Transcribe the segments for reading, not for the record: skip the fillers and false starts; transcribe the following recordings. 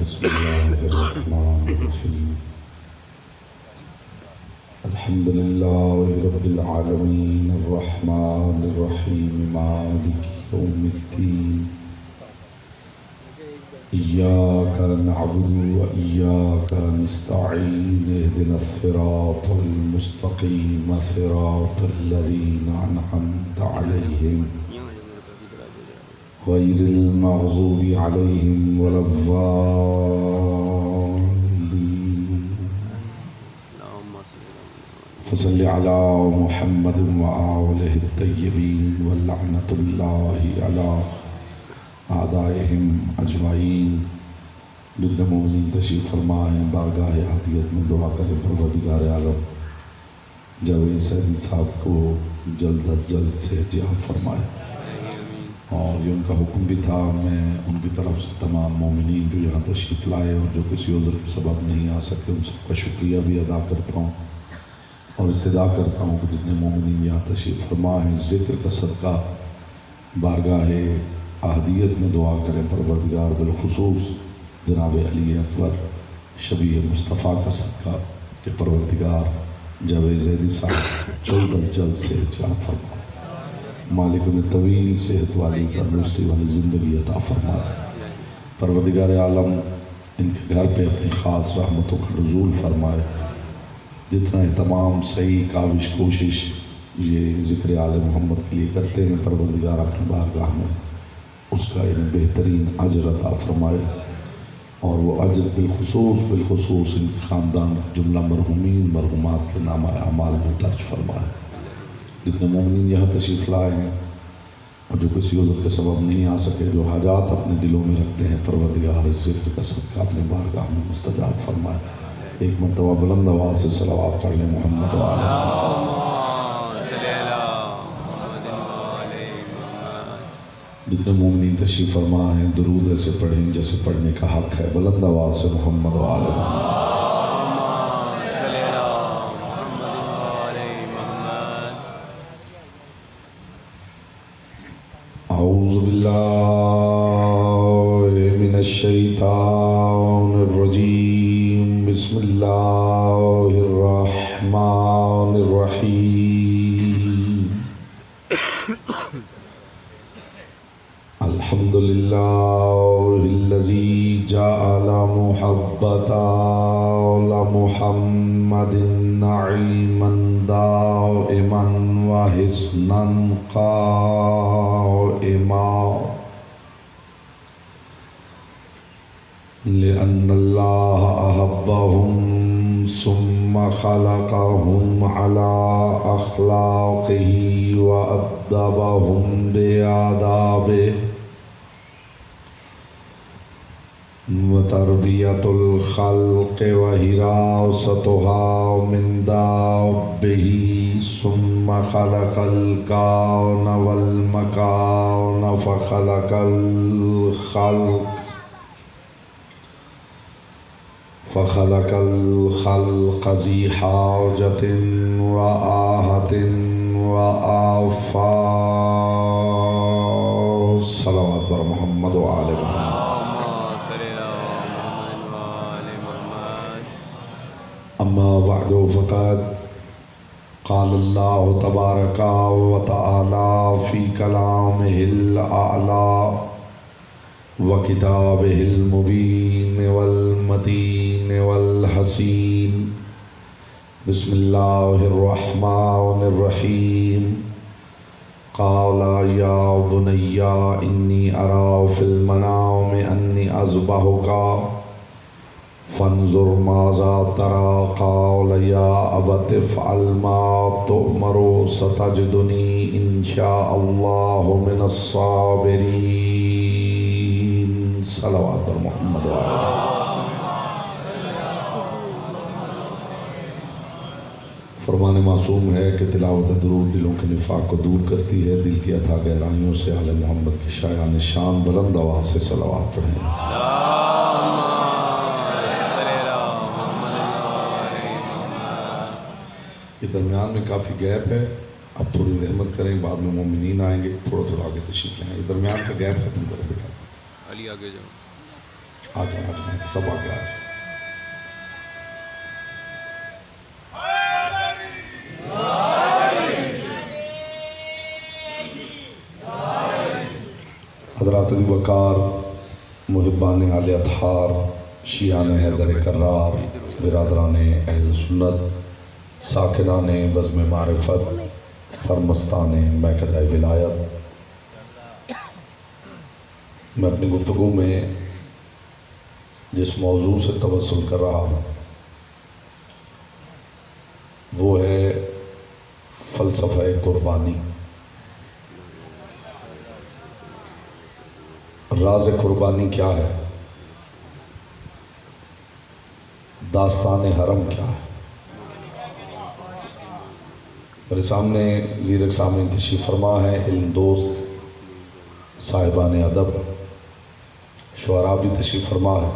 بسم الله الرحمن الرحيم الحمد لله رب العالمين الرحمن الرحيم مالك يوم الدين إياك نعبد وإياك نستعين اهدنا الصراط المستقيم صراط الذين أنعمت عليهم غير المغضوب عليهم ولا الضالين فصل على محمد وآله الطيبين واللعنة الله على أعدائهم أجمعين. جتنے مومنین تشریف فرما ہیں بارگاہ عادیت میں دعا کریں پروردگار عالم جاوید سعید صاحب کو جلد از جلد صحت یاب فرمائے، اور یہ ان کا حکم بھی تھا. میں ان کی طرف سے تمام مومنین جو یہاں تشریف لائے اور جو کسی عذر کے سبب نہیں آ سکتے ان سب کا شکریہ بھی ادا کرتا ہوں، اور استدعا کرتا ہوں کہ جتنے مومنین یہاں تشریف فرما ہیں ذکر کا صدقہ بارگاہ احدیت میں دعا کریں پروردگار، بالخصوص جناب علی اکبر شبیہ مصطفیٰ کا صدقہ کہ پروردگار جاوید زیدی صاحب جلد از جلد صحت یاب فرما، مالک انہیں طویل صحت والی تندرستی والی زندگی عطا فرما. پروردگار عالم ان کے گھر پہ اپنی خاص رحمتوں کا نزول فرمائے. جتنا اہتمام صحیح کاوش کوشش یہ ذکر آل محمد کے لیے کرتے ہیں پروردگار اپنی بارگاہ میں اس کا انہیں بہترین اجر عطا فرمائے، اور وہ اجر بالخصوص ان کے خاندان جملہ مرحومین مرحومات کے نامہ اعمال میں درج فرمائے. جتنے مومنین یہاں تشریف لائے ہیں اور جو کسی عذر کے سبب نہیں آ سکے، جو حاجات اپنے دلوں میں رکھتے ہیں پروردگار اس ذکر کا صدقہ اپنے بارگاہ میں مستجاب فرمائے. ایک مرتبہ بلند آواز سے صلوات پڑھ لیں محمد و آل محمد. جتنے مومنین تشریف فرما ہیں درود ایسے پڑھیں جیسے پڑھنے کا حق ہے. بلند آواز سے محمد و آل محمد. اعوذ باللہ من الشیطان الرجیم. بسم اللہ الرحمن الرحیم. الحمد للہ الذی جعل محبت آل محمد نعیما دائما وحسنا قائما لأن اللہ احبهم ثم خلقهم على اخلاقه وأدبهم بآدابه وتربیت الخلق وحراستها من دابه ثم خلق الكون والمكان فخلق الخلق ذی حاجة وآہة وآفات. صلوات بر محمد و آل محمد. اما بعد فقد قال اللہ تبارک و تعالی فی کلامہ الاعلی وکتابہ المبین والمتین والحسین. بسم اللہ الرحمن الرحیم. قال یا بنی انی ارى فی المنام انی اذبحک فانظر ماذا ترى. قال یا ابت افعل ما تؤمر ستجدنی ان شاء اللہ من الصابرین. صلوات پر محمد و آل. فرمان معصوم ہے کہ تلاوت درود دلوں کے نفاق کو دور کرتی ہے. دل کی اتھا گہرائیوں سے آل محمد کے شایان شان بلند آواز سے صلوات پڑھیں. درمیان میں کافی گیپ ہے، اب تھوڑی زحمت کریں، بعد میں مومنین آئیں گے، تھوڑا تھوڑا آگے تشریف لیں. یہ درمیان کا گیپ ختم کریں بیٹا. علی آگے جاؤ. آ جائیں سب آگے آ جائیں۔ حضرات ذی وقار، محبان آل اطہار، شیعان حیدر کرار، برادران اہل سنت، ساکنان بزم معرفت، سرمستان میکدہ ولایت، میں اپنی گفتگو میں جس موضوع سے توسل کر رہا ہوں وہ ہے فلسفہ قربانی۔ راز قربانی کیا ہے؟ داستان حرم کیا ہے؟ میرے سامنے زیر سامنے تشریف فرما ہے علم دوست، صاحبان ادب، شعراء بھی تشریف فرما ہے۔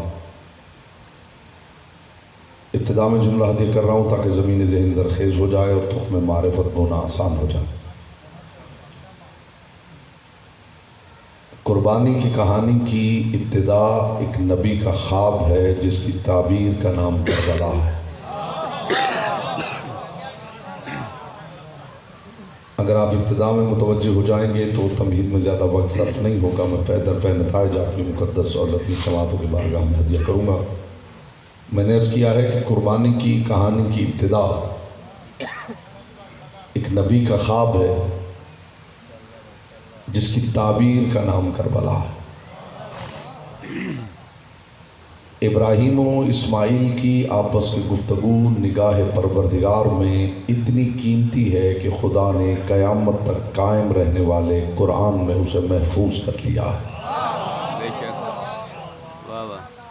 ابتدا میں جملہ ہدیہ کر رہا ہوں تاکہ زمین ذہن زرخیز ہو جائے اور تخم معرفت بونا آسان ہو جائے۔ قربانی کی کہانی کی ابتدا ایک نبی کا خواب ہے جس کی تعبیر کا نام کربلا ہے۔ اگر آپ ابتدا میں متوجہ ہو جائیں گے تو تمہید میں زیادہ وقت صرف نہیں ہوگا، میں پہ در پہ نتائج آپ کی مقدس اور لطیف سماعتوں کی بارگاہ میں ہدیہ کروں گا۔ میں نے عرض کیا ہے کہ قربانی کی کہانی کی ابتدا ایک نبی کا خواب ہے جس کی تعبیر کا نام کربلا ہے۔ ابراہیم و اسماعیل کی آپس کی گفتگو نگاہ پروردگار میں اتنی قیمتی ہے کہ خدا نے قیامت تک قائم رہنے والے قرآن میں اسے محفوظ کر لیا ہے۔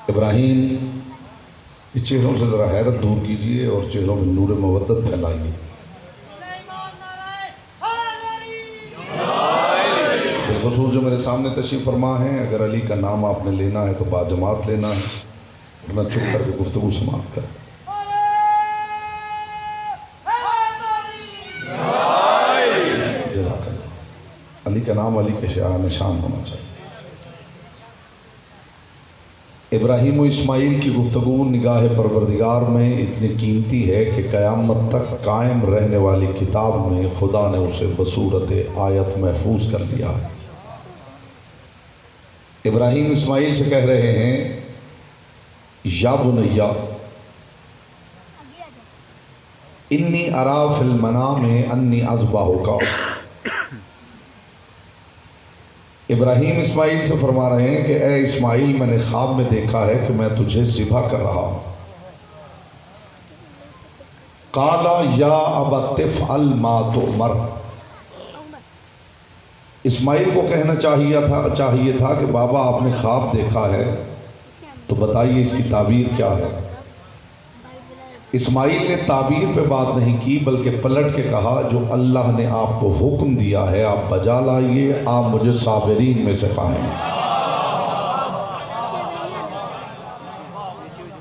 ابراہیم، اس چہروں سے ذرا حیرت دور کیجئے اور چہروں میں نور مودت پھیلائیے۔ بالخصوص جو میرے سامنے تشریف فرما ہیں، اگر علی کا نام آپ نے لینا ہے تو باجماعت لینا ہے، ورنہ چپ کر کے گفتگو سماعت کریں۔ جزاک اللہ۔ علی کا نام علی کے نشان ہونا چاہیے۔ ابراہیم و اسماعیل کی گفتگو نگاہ پروردگار میں اتنی قیمتی ہے کہ قیامت تک قائم رہنے والی کتاب میں خدا نے اسے بصورت آیت محفوظ کر دیا ہے۔ ابراہیم اسماعیل سے کہہ رہے ہیں یا بنیا انی ارا فی المنام انی اذبحک۔ ابراہیم اسماعیل سے فرما رہے ہیں کہ اے اسماعیل، میں نے خواب میں دیکھا ہے کہ میں تجھے ذبح کر رہا ہوں۔ قال یا ابت افعل ما تؤمر۔ اسماعیل کو کہنا چاہیے تھا کہ بابا آپ نے خواب دیکھا ہے تو بتائیے اس کی تعبیر کیا ہے۔ اسماعیل نے تعبیر پہ بات نہیں کی بلکہ پلٹ کے کہا جو اللہ نے آپ کو حکم دیا ہے آپ بجا لائیے، آپ مجھے صابرین میں سے پائیں۔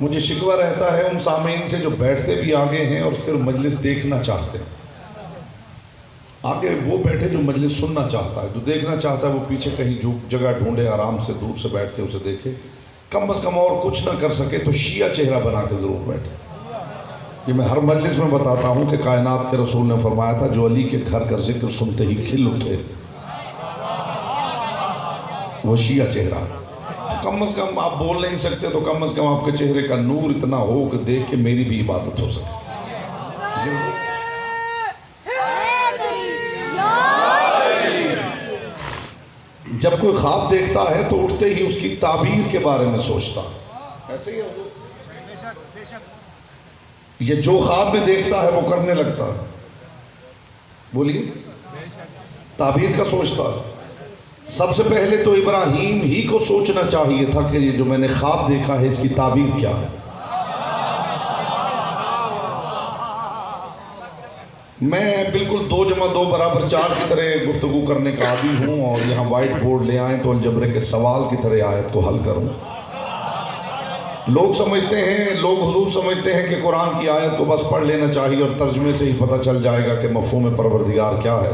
مجھے شکوہ رہتا ہے ان سامعین سے جو بیٹھتے بھی آگے ہیں اور صرف مجلس دیکھنا چاہتے ہیں۔ آگے وہ بیٹھے جو مجلس سننا چاہتا ہے، جو دیکھنا چاہتا ہے وہ پیچھے کہیں جگہ ڈھونڈے، آرام سے دور سے بیٹھ کے اسے دیکھے۔ کم از کم اور کچھ نہ کر سکے تو شیعہ چہرہ بنا کے ضرور بیٹھے۔ یہ میں ہر مجلس میں بتاتا ہوں کہ کائنات کے رسول نے فرمایا تھا جو علی کے گھر کا ذکر سنتے ہی کھل اٹھے وہ شیعہ چہرہ ہے۔ کم از کم آپ بول نہیں سکتے تو کم از کم آپ کے چہرے کا نور اتنا ہو کہ دیکھ کے میری بھی عبادت ہو سکے۔ جب کوئی خواب دیکھتا ہے تو اٹھتے ہی اس کی تعبیر کے بارے میں سوچتا ہے۔ ایسے ہی یہ جو خواب میں دیکھتا ہے وہ کرنے لگتا ہے۔ بولیے، تعبیر کا سوچتا ہے۔ سب سے پہلے تو ابراہیم ہی کو سوچنا چاہیے تھا کہ یہ جو میں نے خواب دیکھا ہے اس کی تعبیر کیا ہے۔ میں بالکل 2 + 2 = 4 کی طرح گفتگو کرنے کا عادی ہوں اور یہاں وائٹ بورڈ لے آئیں تو الجبرے کے سوال کی طرح آیت کو حل کروں۔ لوگ حضور سمجھتے ہیں کہ قرآن کی آیت کو بس پڑھ لینا چاہیے اور ترجمے سے ہی پتہ چل جائے گا کہ مفہوم پروردگار کیا ہے۔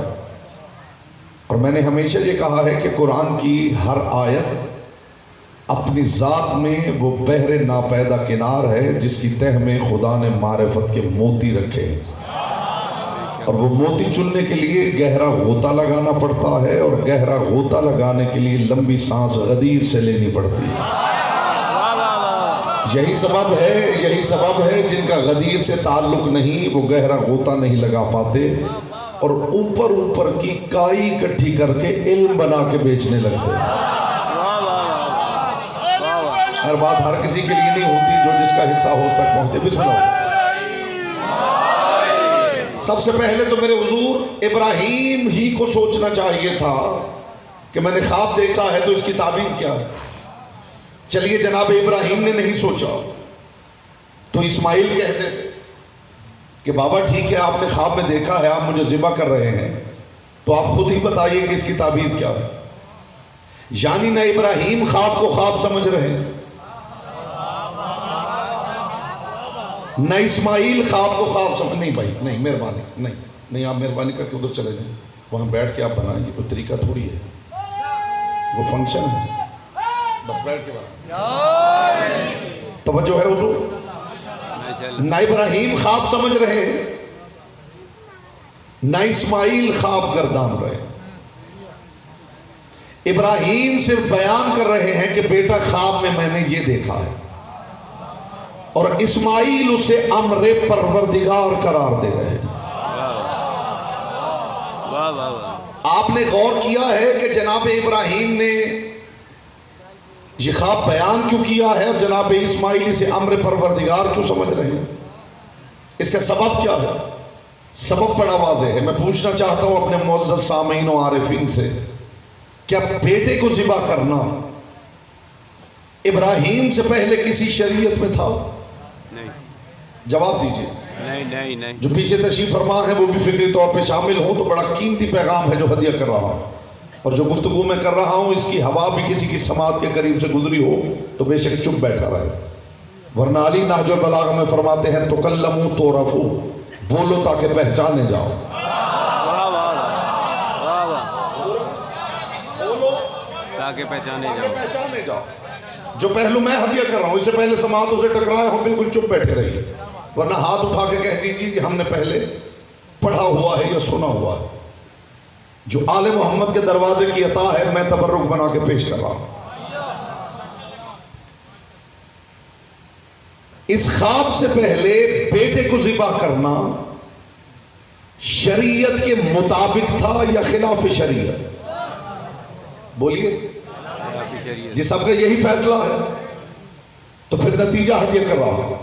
اور میں نے ہمیشہ یہ کہا ہے کہ قرآن کی ہر آیت اپنی ذات میں وہ بحر ناپیدا کنار ہے جس کی تہ میں خدا نے معرفت کے موتی رکھے ہیں، اور وہ موتی چننے کے لیے گہرا غوطہ لگانا پڑتا ہے، اور گہرا غوطہ لگانے کے لیے لمبی سانس غدیر سے لینی پڑتی ہے۔ یہی سبب ہے جن کا غدیر سے تعلق نہیں وہ گہرا غوطہ نہیں لگا پاتے، اور اوپر کی کائی اکٹھی کر کے علم بنا کے بیچنے لگتے ہیں۔ ہر بات ہر کسی کے لیے نہیں ہوتی، جو جس کا حصہ ہو اس تک پہنچتے۔ بسم اللہ۔ سب سے پہلے تو میرے حضور ابراہیم ہی کو سوچنا چاہیے تھا کہ میں نے خواب دیکھا ہے تو اس کی تعبیر کیا ہے۔ چلیے جناب ابراہیم نے نہیں سوچا تو اسماعیل کہتے تھے کہ بابا ٹھیک ہے آپ نے خواب میں دیکھا ہے، آپ مجھے ذبح کر رہے ہیں، تو آپ خود ہی بتائیے کہ اس کی تعبیر کیا ہے۔ یعنی نہ ابراہیم خواب کو خواب سمجھ رہے ہیں، نہ اسماعیل خواب کو خواب سمجھ۔ نہیں بھائی نہیں، مہربانی نہیں، آپ مہربانی کر کے ادھر چلے جائیں، وہاں بیٹھ کے آپ بنائیں، یہ کوئی طریقہ تھوڑی ہے، وہ فنکشن ہے، بس بیٹھ کے بنائیں۔ توجہ ہے حضور؟ نہ ابراہیم خواب سمجھ رہے ہیں، نہ اسماعیل خواب گردان رہے۔ ابراہیم صرف بیان کر رہے ہیں کہ بیٹا خواب میں نے یہ دیکھا ہے، اور اسماعیل اسے امر پروردگار قرار دے رہے ہیں۔ آپ نے غور کیا ہے کہ جناب ابراہیم نے یہ خواب بیان کیوں کیا ہے اور جناب اسماعیل اسے امر پروردگار کیوں سمجھ رہے ہیں؟ اس کا سبب کیا ہے؟ سبب بڑا واضح ہے۔ میں پوچھنا چاہتا ہوں اپنے معزز سامعین و عارفین سے، کیا بیٹے کو ذبح کرنا ابراہیم سے پہلے کسی شریعت میں تھا؟ نہیں۔ جواب دیجئے۔ نہیں۔ جو پیچھے تشریف فرما ہے وہ بھی فکری طور پہ شامل ہوں تو بڑا قیمتی پیغام ہے جو ہدیہ کر رہا ہوں، اور جو گفتگو میں کر رہا ہوں اس کی ہوا بھی کسی کی سماعت کے قریب سے گزری ہو تو بے شک چپ بیٹھا رہے، ورنہ علی نہج البلاغہ میں فرماتے ہیں تکلموا تعرفوا، بولو تاکہ پہچانے جاؤ۔ تاکہ پہچانے جاؤ۔ جو پہلو میں ہدیہ کر رہا ہوں، اس سے پہلے سماعتوں سے ٹکرائے ہوں بالکل چپ بیٹھے رہیے، ورنہ ہاتھ اٹھا کے کہہ دیجیے کہ ہم نے پہلے پڑھا ہوا ہے یا سنا ہوا ہے۔ جو آل محمد کے دروازے کی عطا ہے میں تبرک بنا کے پیش کر رہا ہوں۔ اس خواب سے پہلے بیٹے کو ذبح کرنا شریعت کے مطابق تھا یا خلاف شریعت؟ بولیے جی، سب کا یہی فیصلہ ہے تو پھر نتیجہ ہدیہ کر رہا ہوں۔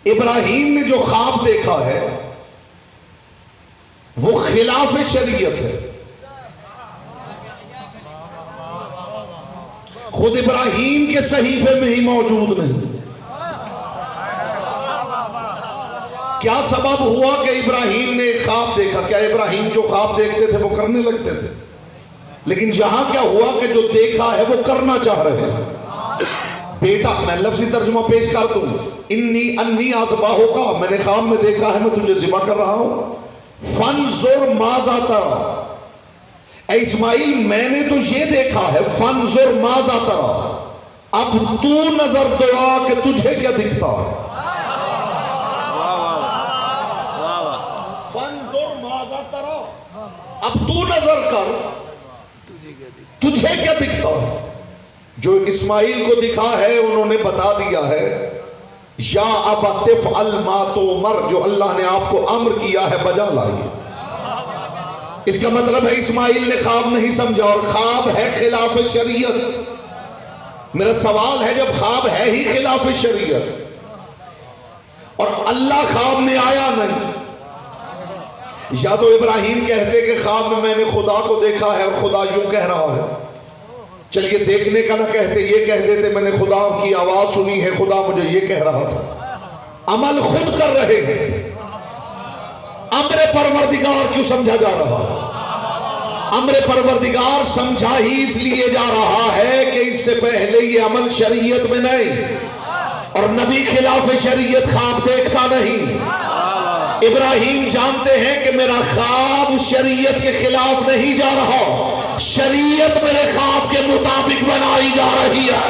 ابراہیم نے جو خواب دیکھا ہے وہ خلاف شریعت ہے۔ خود ابراہیم کے صحیفے میں ہی موجود نہیں۔ کیا سبب ہوا کہ ابراہیم نے خواب دیکھا؟ کیا ابراہیم جو خواب دیکھتے تھے وہ کرنے لگتے تھے؟ لیکن یہاں کیا ہوا کہ جو دیکھا ہے وہ کرنا چاہ رہے ہیں۔ بیٹا، میں لفظی ترجمہ پیش کر دوں، انی اذبحک، میں نے خواب میں دیکھا ہے میں تجھے ذبح کر رہا ہوں۔ فانظر ماذا تری، اے اسماعیل میں نے تو یہ دیکھا ہے، فانظر ماذا تری، اب تو نظر دعا کہ تجھے کیا دکھتا ہے۔ فانظر ماذا تری، اب تو نظر کر تجھے کیا دکھتا ہے۔ جو اسماعیل کو دکھا ہے انہوں نے بتا دیا ہے، یا ابت افعل ما تؤمر، جو اللہ نے آپ کو امر کیا ہے بجا لائیے۔ اس کا مطلب ہے اسماعیل نے خواب نہیں سمجھا، اور خواب ہے خلاف شریعت۔ میرا سوال ہے جب خواب ہے ہی خلاف شریعت اور اللہ خواب میں آیا نہیں، یا تو ابراہیم کہتے کہ خواب میں میں نے خدا کو دیکھا ہے اور خدا یوں کہہ رہا ہے، چلیے دیکھنے کا نہ کہتے، یہ کہہ دیتے میں نے خدا کی آواز سنی ہے، خدا مجھے یہ کہہ رہا تھا۔ عمل خود کر رہے ہیں، امر پروردگار کیوں سمجھا جا رہا ہے؟ امر پروردگار سمجھا ہی اس لیے جا رہا ہے کہ اس سے پہلے یہ عمل شریعت میں نہیں، اور نبی خلاف شریعت خواب دیکھتا نہیں۔ ابراہیم جانتے ہیں کہ میرا خواب شریعت کے خلاف نہیں جا رہا، شریعت میرے خواب کے مطابق بنائی جا رہی ہے.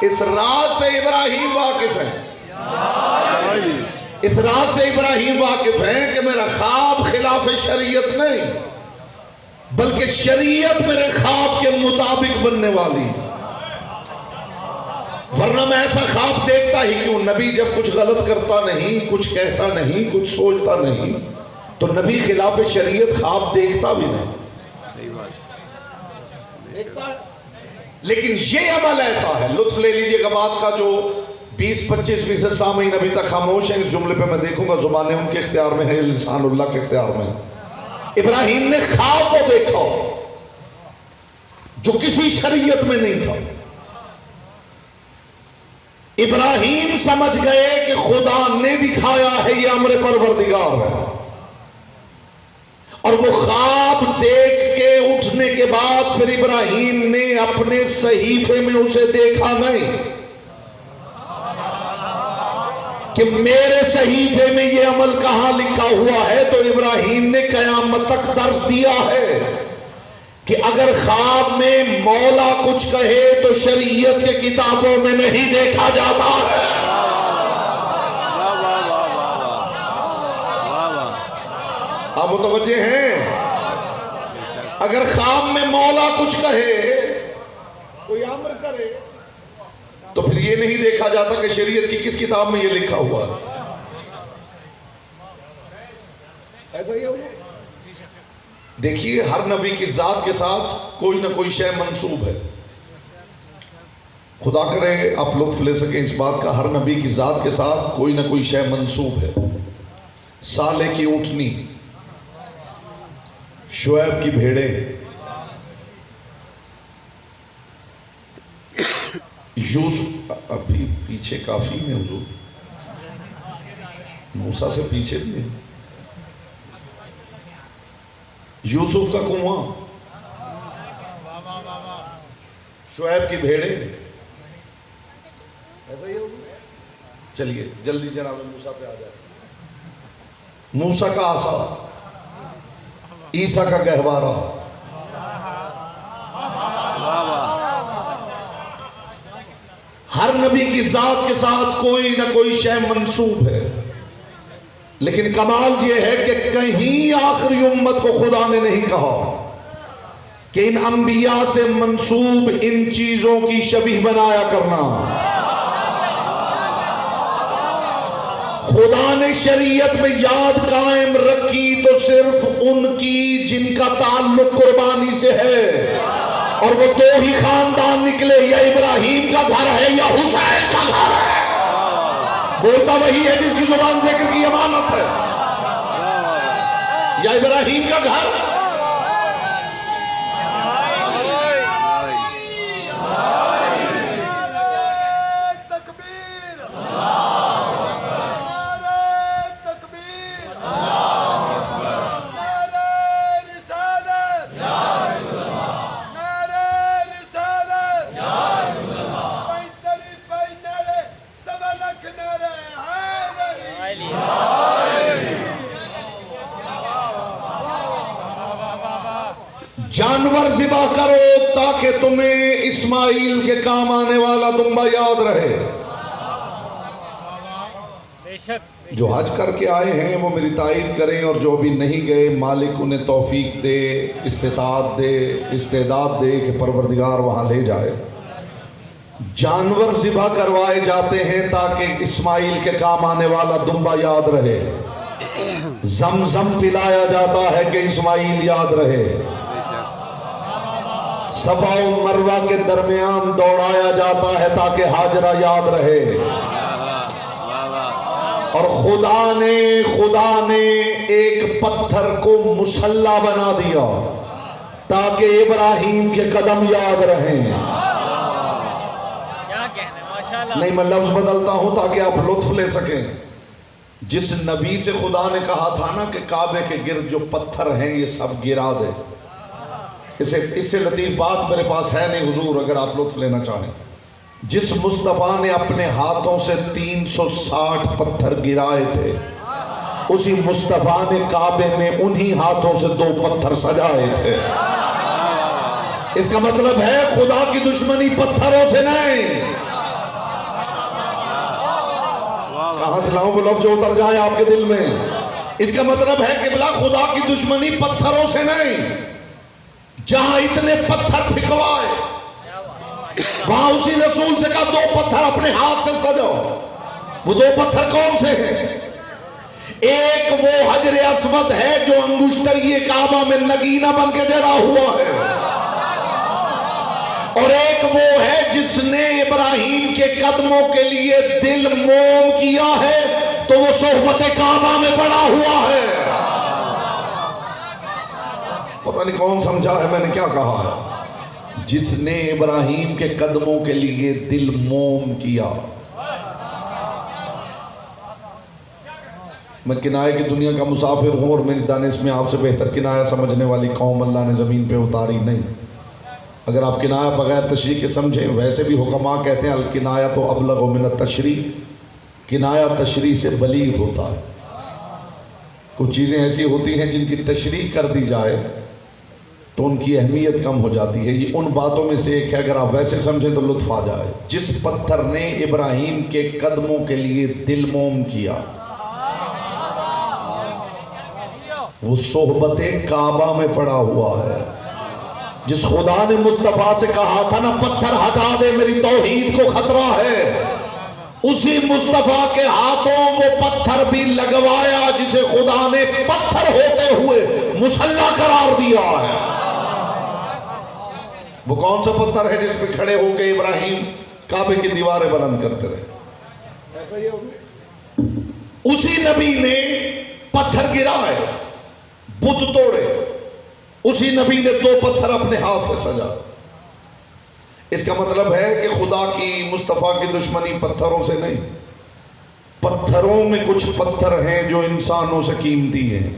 اس راز سے ابراہیم واقف ہے. اس راز سے ابراہیم واقف ہے کہ میرا خواب خلاف شریعت نہیں بلکہ شریعت میرے خواب کے مطابق بننے والی. ورنہ میں ایسا خواب دیکھتا ہی کیوں؟ نبی جب کچھ غلط کرتا نہیں، کچھ کہتا نہیں، کچھ سوچتا نہیں، تو نبی خلاف شریعت خواب دیکھتا بھی نہیں. لیکن یہ عمل ایسا ہے، لطف لے لیجئے گا بات کا، جو 20-25% سامعین ابھی تک خاموش ہیں. اس جملے پہ میں دیکھوں گا زبانیں ان کے اختیار میں ہے، لسان اللہ کے اختیار میں ہے. ابراہیم نے خواب کو دیکھا جو کسی شریعت میں نہیں تھا. ابراہیم سمجھ گئے کہ خدا نے دکھایا ہے، یہ امر پروردگار ہے. اور وہ خواب دیکھ کے اٹھنے کے بعد پھر ابراہیم نے اپنے صحیفے میں اسے دیکھا نہیں کہ میرے صحیفے میں یہ عمل کہاں لکھا ہوا ہے. تو ابراہیم نے قیامت تک درس دیا ہے کہ اگر خواب میں مولا کچھ کہے تو شریعت کے کتابوں میں نہیں دیکھا جاتا ہے. آپ متوجہ ہیں؟ اگر خواب میں مولا کچھ کہے، کوئی امر کرے، تو پھر یہ نہیں دیکھا جاتا کہ شریعت کی کس کتاب میں یہ لکھا ہوا ہے. ایسا ہی ہوگا. دیکھیے ہر نبی کی ذات کے ساتھ کوئی نہ کوئی شے منسوب ہے. خدا کرے آپ لطف لے سکیں اس بات کا، ہر نبی کی ذات کے ساتھ کوئی نہ کوئی شے منسوب ہے. صالح کی اونٹنی، شعیب کی بھیڑے، یوسف ابھی پیچھے کافی میں حضور، موسیٰ سے پیچھے بھی ہے، یوسف کا کنواں، شعیب کی بھیڑے. چلیے جلدی جناب موسیٰ پہ آ جائے. موسیٰ کا عصا، عیسیٰ کا گہوارہ. ہر نبی کی ذات کے ساتھ کوئی نہ کوئی شے منسوب ہے. لیکن کمال یہ ہے کہ کہیں آخری امت کو خدا نے نہیں کہا کہ ان انبیاء سے منسوب ان چیزوں کی شبیہ بنایا کرنا. خدا نے شریعت میں یاد قائم رکھی تو صرف ان کی جن کا تعلق قربانی سے ہے، اور وہ دو ہی خاندان نکلے، یا ابراہیم کا گھر ہے یا حسین کا گھر ہے. بولتا وہی ہے جس کی زبان ذکر کی امانت ہے. یا ابراہیم کا گھر جانور ذبح کرو تاکہ تمہیں اسماعیل کے کام آنے والا دمبا یاد رہے. جو حج کر کے آئے ہیں وہ میری تائید کریں، اور جو بھی نہیں گئے مالک انہیں توفیق دے، استعداد دے کہ پروردگار وہاں لے جائے. جانور ذبح کروائے جاتے ہیں تاکہ اسماعیل کے کام آنے والا دمبا یاد رہے. زمزم پلایا جاتا ہے کہ اسماعیل یاد رہے. صفا و مروہ کے درمیان دوڑایا جاتا ہے تاکہ ہاجرہ یاد رہے. اور خدا نے ایک پتھر کو مسلح بنا دیا تاکہ ابراہیم کے قدم یاد رہیں. نہیں میں لفظ بدلتا ہوں تاکہ آپ لطف لے سکیں. جس نبی سے خدا نے کہا تھا نا کہ کعبے کے گرد جو پتھر ہیں یہ سب گرا دے، اس سے لطیف بات میرے پاس ہے نہیں حضور اگر آپ لطف لینا چاہیں. جس مصطفیٰ نے اپنے ہاتھوں سے 360 پتھر گرائے تھے، اسی مصطفیٰ نے کعبے میں انہی ہاتھوں سے 2 پتھر سجائے تھے۔ اس کا مطلب ہے خدا کی دشمنی پتھروں سے نہیں۔ کہاں سے لاؤں وہ لفظ جو اتر جائے آپ کے دل میں؟ اس کا مطلب ہے کہ بلا خدا کی دشمنی پتھروں سے نہیں۔ جہاں اتنے پتھر پھکوائے وہاں اسی رسول سے کہا 2 پتھر اپنے ہاتھ سے سجاؤ۔ وہ 2 پتھر کون سے ہیں؟ ایک وہ حجر اسود ہے جو انگشتری کعبہ میں نگینہ بن کے جڑا ہوا ہے، اور ایک وہ ہے جس نے ابراہیم کے قدموں کے لیے دل موم کیا ہے تو وہ صحبت کعبہ میں پڑا ہوا ہے۔ پتہ نہیں کون سمجھا ہے میں نے کیا کہا ہے؟ جس نے ابراہیم کے قدموں کے لیے دل موم کیا۔ میں کنائے کی دنیا کا مسافر ہوں اور میری دانش میں آپ سے بہتر کنایہ سمجھنے والی قوم اللہ نے زمین پہ اتاری نہیں۔ اگر آپ کنایہ بغیر تشریح کے سمجھیں، ویسے بھی حکماء کہتے ہیں الکنایہ تو ابلغ من التشریح، کنایہ تشریح سے بلیغ ہوتا ہے۔ کچھ چیزیں ایسی ہوتی ہیں جن کی تشریح کر دی جائے تو ان کی اہمیت کم ہو جاتی ہے۔ یہ ان باتوں میں سے ایک ہے، اگر آپ ویسے سمجھیں تو لطف آ جائے۔ جس پتھر نے ابراہیم کے قدموں کے لیے دل موم کیا وہ صحبت کعبہ میں پڑا ہوا ہے۔ جس خدا نے مصطفیٰ سے کہا تھا نا پتھر ہٹا دے میری توحید کو خطرہ ہے، اسی مصطفیٰ کے ہاتھوں وہ پتھر بھی لگوایا جسے خدا نے پتھر ہوتے ہوئے مسلح قرار دیا ہے۔ وہ کون سا پتھر ہے جس پہ کھڑے ہو کے ابراہیم کعبے کی دیواریں بلند کرتے رہے؟ اسی نبی نے پتھر گرائے، بت توڑے، اسی نبی نے 2 پتھر اپنے ہاتھ سے سجا۔ اس کا مطلب ہے کہ خدا کی مصطفیٰ کی دشمنی پتھروں سے نہیں، پتھروں میں کچھ پتھر ہیں جو انسانوں سے قیمتی ہیں۔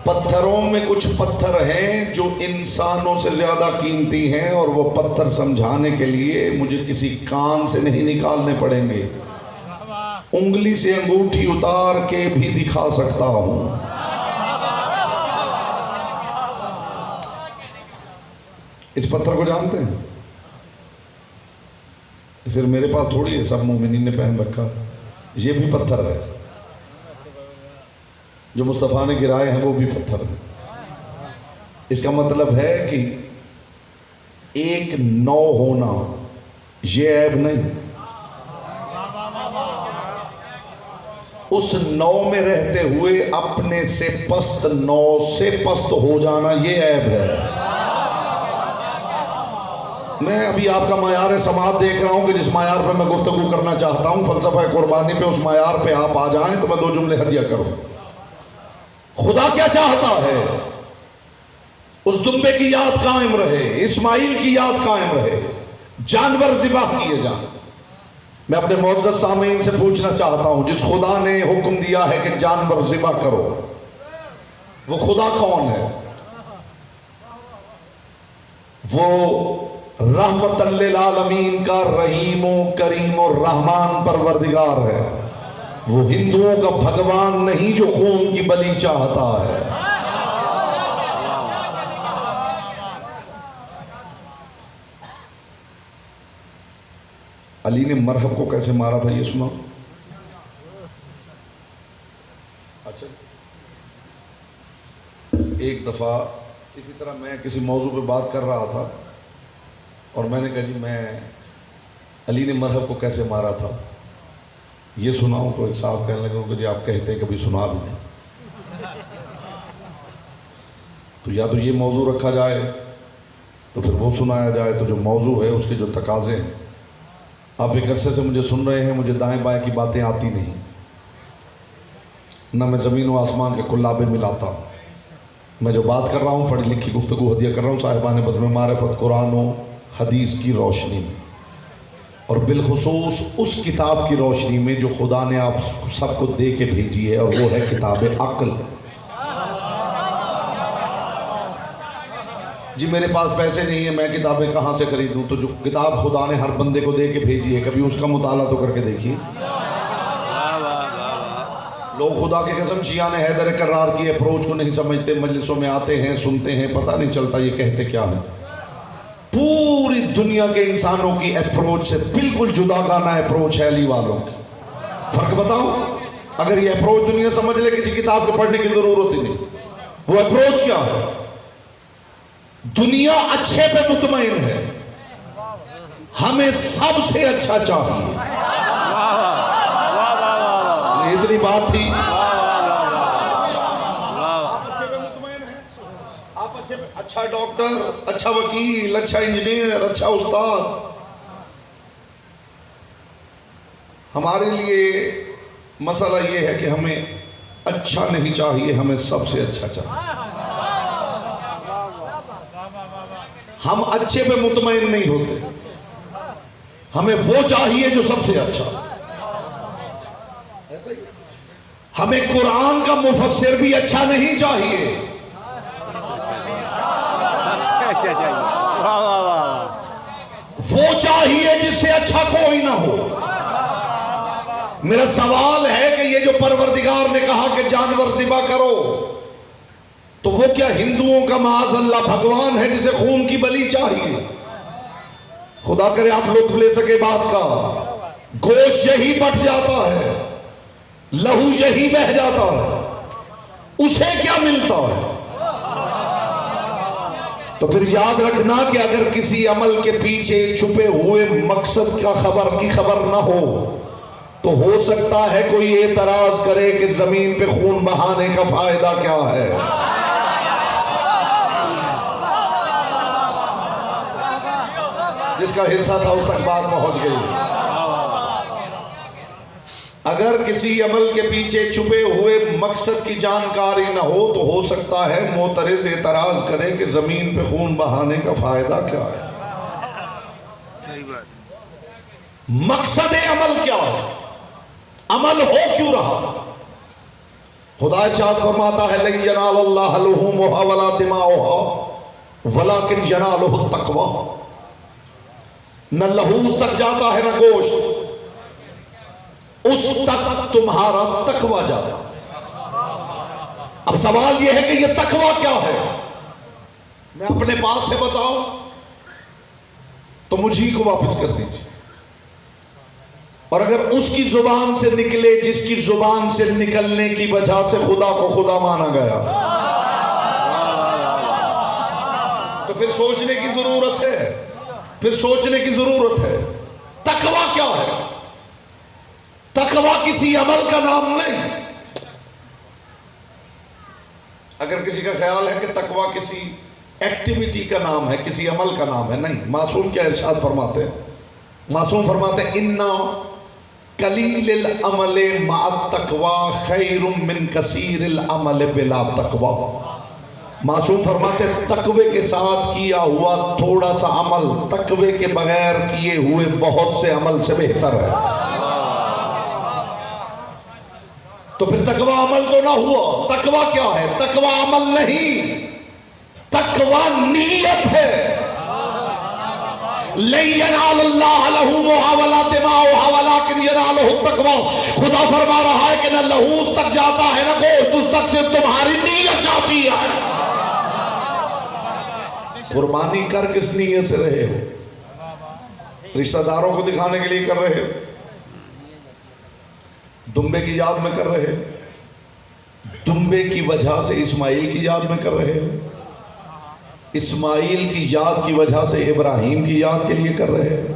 پتھروں میں کچھ پتھر ہیں جو انسانوں سے زیادہ قیمتی ہیں، اور وہ پتھر سمجھانے کے لیے مجھے کسی کان سے نہیں نکالنے پڑیں گے، انگلی سے انگوٹھی اتار کے بھی دکھا سکتا ہوں۔ اس پتھر کو جانتے ہیں؟ پھر میرے پاس تھوڑی ہے، سب مومنین نے پہن رکھا، یہ بھی پتھر ہے۔ جو مصطفیٰ نے گرائے ہیں وہ بھی پتھر ہیں۔ اس کا مطلب ہے کہ ایک نو ہونا یہ عیب نہیں، اس نو میں رہتے ہوئے اپنے سے پست نو سے پست ہو جانا یہ عیب ہے۔ میں ابھی آپ کا معیار سماعت دیکھ رہا ہوں کہ جس معیار پہ میں گفتگو کرنا چاہتا ہوں فلسفہ قربانی پہ، اس معیار پہ آپ آ جائیں تو میں 2 جملے ہدیہ کروں۔ خدا کیا چاہتا ہے؟ اس دمبے کی یاد قائم رہے، اسماعیل کی یاد قائم رہے، جانور ذبح کیے جائیں۔ میں اپنے معزز سامعین سے پوچھنا چاہتا ہوں، جس خدا نے حکم دیا ہے کہ جانور ذبح کرو، وہ خدا کون ہے؟ وہ رحمت للعالمین کا رحیم و کریم و رحمان پروردگار ہے۔ وہ ہندوؤں کا بھگوان نہیں جو خون کی بلی چاہتا ہے۔ علی نے مرحب کو کیسے مارا تھا یہ سنا؟ اچھا، ایک دفعہ اسی طرح میں کسی موضوع پہ بات کر رہا تھا اور میں نے کہا جی میں علی نے مرحب کو کیسے مارا تھا یہ سناؤں، تو ایک صاحب کہنے لگے کہ جی آپ کہتے ہیں کبھی سنا بھی نہیں، تو یا تو یہ موضوع رکھا جائے تو پھر وہ سنایا جائے۔ تو جو موضوع ہے اس کے جو تقاضے ہیں، آپ ایک عرصے سے مجھے سن رہے ہیں، مجھے دائیں بائیں کی باتیں آتی نہیں، نہ میں زمین و آسمان کے کلابے ملاتا ہوں۔ میں جو بات کر رہا ہوں پڑھی لکھی گفتگو ہدیہ کر رہا ہوں صاحبان بزم معرفت قرآن و حدیث کی روشنی میں، اور بالخصوص اس کتاب کی روشنی میں جو خدا نے آپ سب کو دے کے بھیجی ہے، اور وہ ہے کتاب عقل۔ جی میرے پاس پیسے نہیں ہیں، میں کتابیں کہاں سے خریدوں؟ تو جو کتاب خدا نے ہر بندے کو دے کے بھیجی ہے، کبھی اس کا مطالعہ تو کر کے دیکھیے۔ لوگ خدا کی قسم شیعہ نے حیدر کرار کی اپروچ کو نہیں سمجھتے، مجلسوں میں آتے ہیں سنتے ہیں، پتہ نہیں چلتا یہ کہتے کیا ہیں۔ پوری دنیا کے انسانوں کی اپروچ سے بالکل جدا گانا اپروچ ہے علی والوں کی۔ فرق بتاؤ، اگر یہ اپروچ دنیا سمجھ لے کسی کتاب کے پڑھنے کی ضرورت ہی نہیں۔ وہ اپروچ کیا ہے؟ دنیا اچھے پہ مطمئن ہے، ہمیں سب سے اچھا چاہیے۔ اتنی بات تھی۔ آپ اچھا ڈاکٹر، اچھا وکیل، اچھا انجینئر، اچھا استاد، ہمارے لیے مسئلہ یہ ہے کہ ہمیں اچھا نہیں چاہیے، ہمیں سب سے اچھا چاہیے۔ ہم اچھے پہ مطمئن نہیں ہوتے، ہمیں وہ چاہیے جو سب سے اچھا۔ ہمیں قرآن کا مفسر بھی اچھا نہیں چاہیے، وہ چاہیے جس سے اچھا کوئی نہ ہو۔ میرا سوال ہے کہ یہ جو پروردگار نے کہا کہ جانور ذبح کرو، تو وہ کیا ہندوؤں کا معاذ اللہ بھگوان ہے جسے خون کی بلی چاہیے؟ خدا کرے آپ لطف لے سکے بات کا۔ گوشت یہی بٹ جاتا ہے، لہو یہی بہ جاتا ہے، اسے کیا ملتا ہے؟ تو پھر یاد رکھنا کہ اگر کسی عمل کے پیچھے چھپے ہوئے مقصد کی خبر نہ ہو تو ہو سکتا ہے کوئی اعتراض کرے کہ زمین پہ خون بہانے کا فائدہ کیا ہے۔ جس کا حصہ تھا اس تک بات پہنچ گئی۔ اگر کسی عمل کے پیچھے چھپے ہوئے مقصد کی جانکاری نہ ہو تو ہو سکتا ہے معترض اعتراض کرے کہ زمین پہ خون بہانے کا فائدہ کیا ہے۔ مقصد عمل کیا ہے؟ عمل ہو کیوں رہا؟ خدا چاہت فرماتا ہے لَن يَنَالَ اللَّهَ لُحُومُهَا وَلَا دِمَاؤُهَا وَلَكِنْ يَنَالُهُ التَّقْوَىٰ۔ نہ لہوس تک جاتا ہے نہ گوشت، اس تک تمہارا تقوی جاتا۔ اب سوال یہ ہے کہ یہ تقوی کیا ہے؟ میں اپنے پاس سے بتاؤں تو مجھے کو واپس کر دیجیے، اور اگر اس کی زبان سے نکلے جس کی زبان سے نکلنے کی وجہ سے خدا کو خدا مانا گیا، تو پھر سوچنے کی ضرورت ہے، پھر سوچنے کی ضرورت ہے تقوی کیا ہے؟ تقوی کسی عمل کا نام نہیں۔ اگر کسی کا خیال ہے کہ تقوی کسی ایکٹیویٹی کا نام ہے، کسی عمل کا نام ہے، نہیں۔ معصوم کیا ارشاد فرماتے ہیں؟ معصوم فرماتے ہیں اِنَّا قلیل العمل مع التقوی خیر من کثیر العمل بلا تقوی۔ معصوم فرماتے ہیں تقوی کے ساتھ کیا ہوا تھوڑا سا عمل تقوی کے بغیر کیے ہوئے بہت سے عمل سے بہتر ہے۔ تو پھر تقوی عمل تو نہ ہوا۔ تقوی کیا ہے؟ تقوی عمل نہیں، تقوی نیت ہے۔ لَن يَنَالَ اللَّهَ لُحُومُهَا وَلَا دِمَاؤُهَا وَلَكِنْ يَنَالُهُ التَّقْوَىٰ۔ خدا فرما رہا ہے کہ نہ لہوس تک جاتا ہے نہ گوشت، اس تک صرف تمہاری نیت جاتی ہے۔ قربانی کر کس نیت سے رہے ہو؟ رشتہ داروں کو دکھانے کے لیے کر رہے ہو؟ دمبے کی یاد میں کر رہے ہو؟ دمبے کی وجہ سے اسماعیل کی یاد میں کر رہے ہو؟ اسماعیل کی یاد کی وجہ سے ابراہیم کی یاد کے لیے کر رہے ہو؟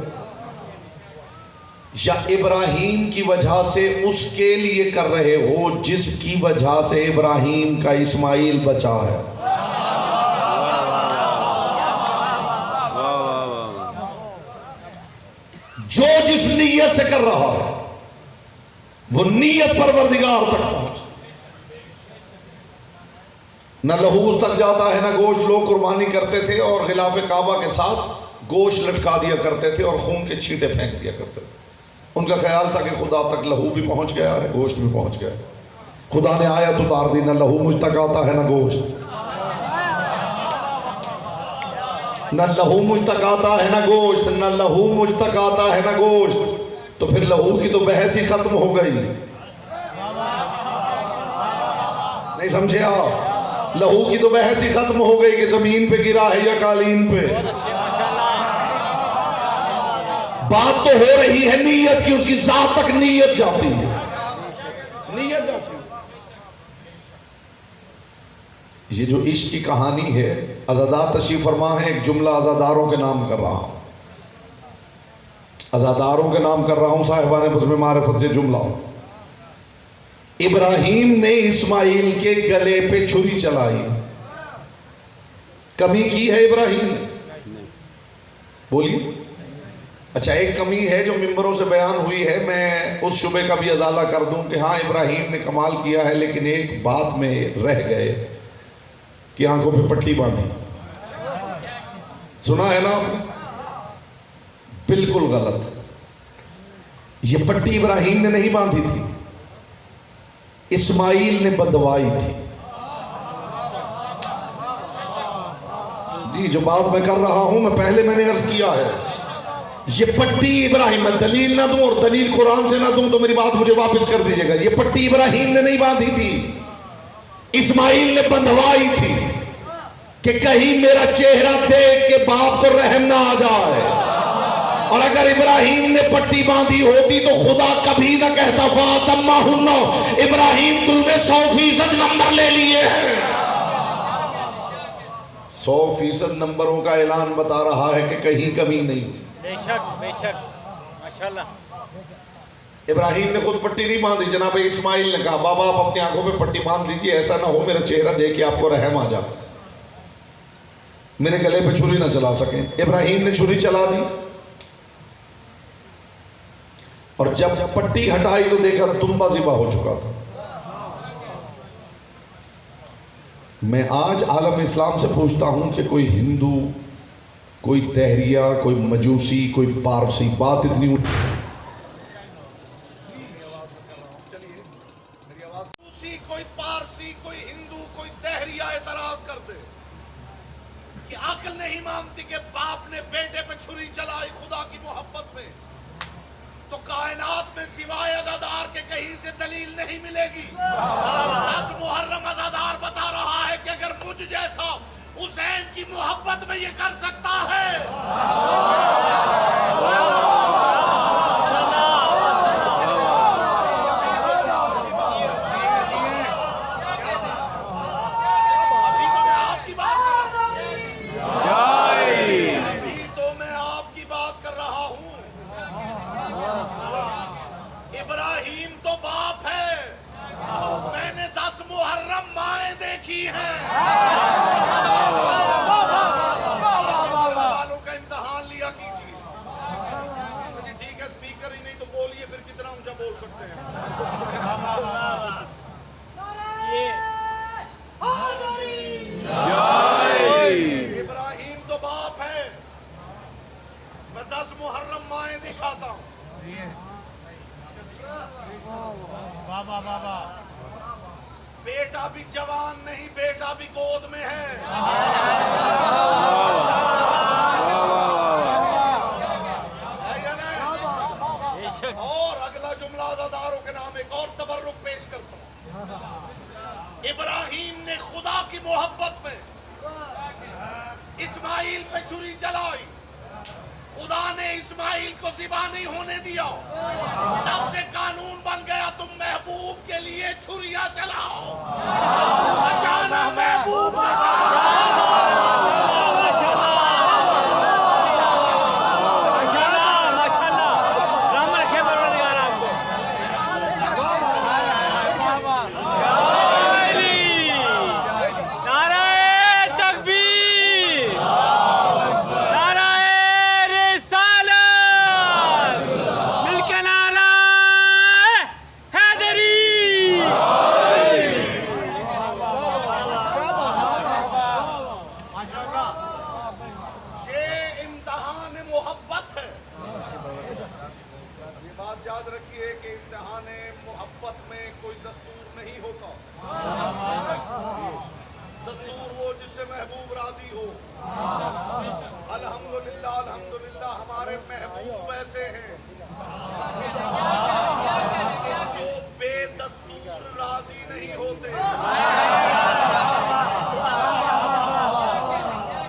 یا ابراہیم کی وجہ سے اس کے لیے کر رہے ہو جس کی وجہ سے ابراہیم کا اسماعیل بچا ہے؟ جو جس نیت سے کر رہا ہے وہ نیت پروردگار تک پہنچ۔ نہ لہوس تک جاتا ہے نہ گوشت۔ لوگ قربانی کرتے تھے اور غلاف کعبہ کے ساتھ گوشت لٹکا دیا کرتے تھے اور خون کے چھینٹے پھینک دیا کرتے تھے۔ ان کا خیال تھا کہ خدا تک لہو بھی پہنچ گیا ہے، گوشت بھی پہنچ گیا ہے۔ خدا نے آیت اتار دی، نہ لہو مجھ تک آتا ہے نہ گوشت۔ نہ لہو مجھ تک آتا ہے نہ گوشت، نہ لہو مجھ تک آتا ہے نہ گوشت، تو پھر لہو کی تو بحث ہی ختم ہو گئی. نہیں سمجھے آپ؟ لہو کی تو بحث ہی ختم ہو گئی کہ زمین پہ گرا ہے یا قالین پہ. بات تو ہو رہی ہے نیت کی، اس کی ذات تک نیت جاتی ہے، نیت جاتی ہے. یہ جو عشق کی کہانی ہے، عزادار تشریف فرما ہے. ایک جملہ عزاداروں کے نام کر رہا ہوں، عزاداروں کے نام کر رہا ہوں، صاحبان بزم معرفت سے جملہ. ابراہیم نے اسماعیل کے گلے پہ چھری چلائی، کمی کی ہے ابراہیم نے؟ بولیے. اچھا ایک کمی ہے جو ممبروں سے بیان ہوئی ہے، میں اس شبے کا بھی ازالہ کر دوں کہ ہاں ابراہیم نے کمال کیا ہے، لیکن ایک بات میں رہ گئے کہ آنکھوں پہ پٹی باندھی. سنا ہے نا آپ نے؟ بالکل غلط. یہ پٹی ابراہیم نے نہیں باندھی تھی، اسماعیل نے بندوائی تھی. جی جو بات میں کر رہا ہوں میں نے عرض کیا ہے، یہ پٹی ابراہیم، میں دلیل نہ دوں اور دلیل قرآن سے نہ دوں تو میری بات مجھے واپس کر دیجئے گا. یہ پٹی ابراہیم نے نہیں باندھی تھی، اسماعیل نے بندوائی تھی کہ کہیں میرا چہرہ دیکھ کے باپ کو رحم نہ آ جائے. اور اگر ابراہیم نے پٹی باندھی ہوتی تو خدا کبھی نہ کہتا فَاتَمَّهُنَّ، ابراہیم تم نے 100% نمبر لے لیے ہیں. 100% نمبروں کا اعلان بتا رہا ہے کہ کہیں کمی نہیں. بے شک بے شک ماشاءاللہ. ابراہیم نے خود پٹی نہیں باندھی، جناب اسماعیل نے کہا بابا آپ اپنی آنکھوں پہ پٹی باندھ لیجیے، ایسا نہ ہو میرا چہرہ دیکھ کے آپ کو رحم آ جائے، میرے گلے پہ چھری نہ چلا سکیں. ابراہیم نے چھری چلا دی اور جب پٹی ہٹائی تو دیکھا دمبا ذبح ہو چکا تھا. میں آج عالم اسلام سے پوچھتا ہوں کہ کوئی ہندو، کوئی تہریہ، کوئی مجوسی، کوئی پارسی، بات اتنی کوئی پارسی، کوئی ہندو، کوئی تہریہ اعتراض کر دے کہ عقل نہیں مانتی کہ باپ نے بیٹے پہ چھری چلائی خدا کی محبت میں، تو کائنات میں سوائے عزادار کے کہیں سے دلیل نہیں ملے گی. 10 محرم عزادار بتا رہا ہے کہ اگر مجھ جیسا حسین کی محبت میں یہ کر سکتا ہے، ابھی تو میں آپ کی بات کر رہا ہوں. ابراہیم تو باپ ہے، میں نے 10 محرم مائیں دیکھی ہیں. والوں کا امتحان لیا کیجیے. جی ٹھیک ہے، اسپیکر ہی نہیں تو بولیے، پھر کتنا اونچا بول سکتے ہیں. ابراہیم تو باپ ہے، میں 10 محرم مائیں دکھاتا ہوں. بیٹا بھی جوان نہیں، بیٹا بھی گود میں ہے. اور اگلا جملہ عزاداروں کے نام ایک اور تبرک پیش کرتا ہوں. ابراہیم نے خدا کی محبت میں اسماعیل پہ چھری چلائی، خدا نے اسماعیل کو ذبح نہیں ہونے دیا. جب سے قانون بن گیا تم محبوب کے لیے چھریاں چلاؤ، بچانا محبوب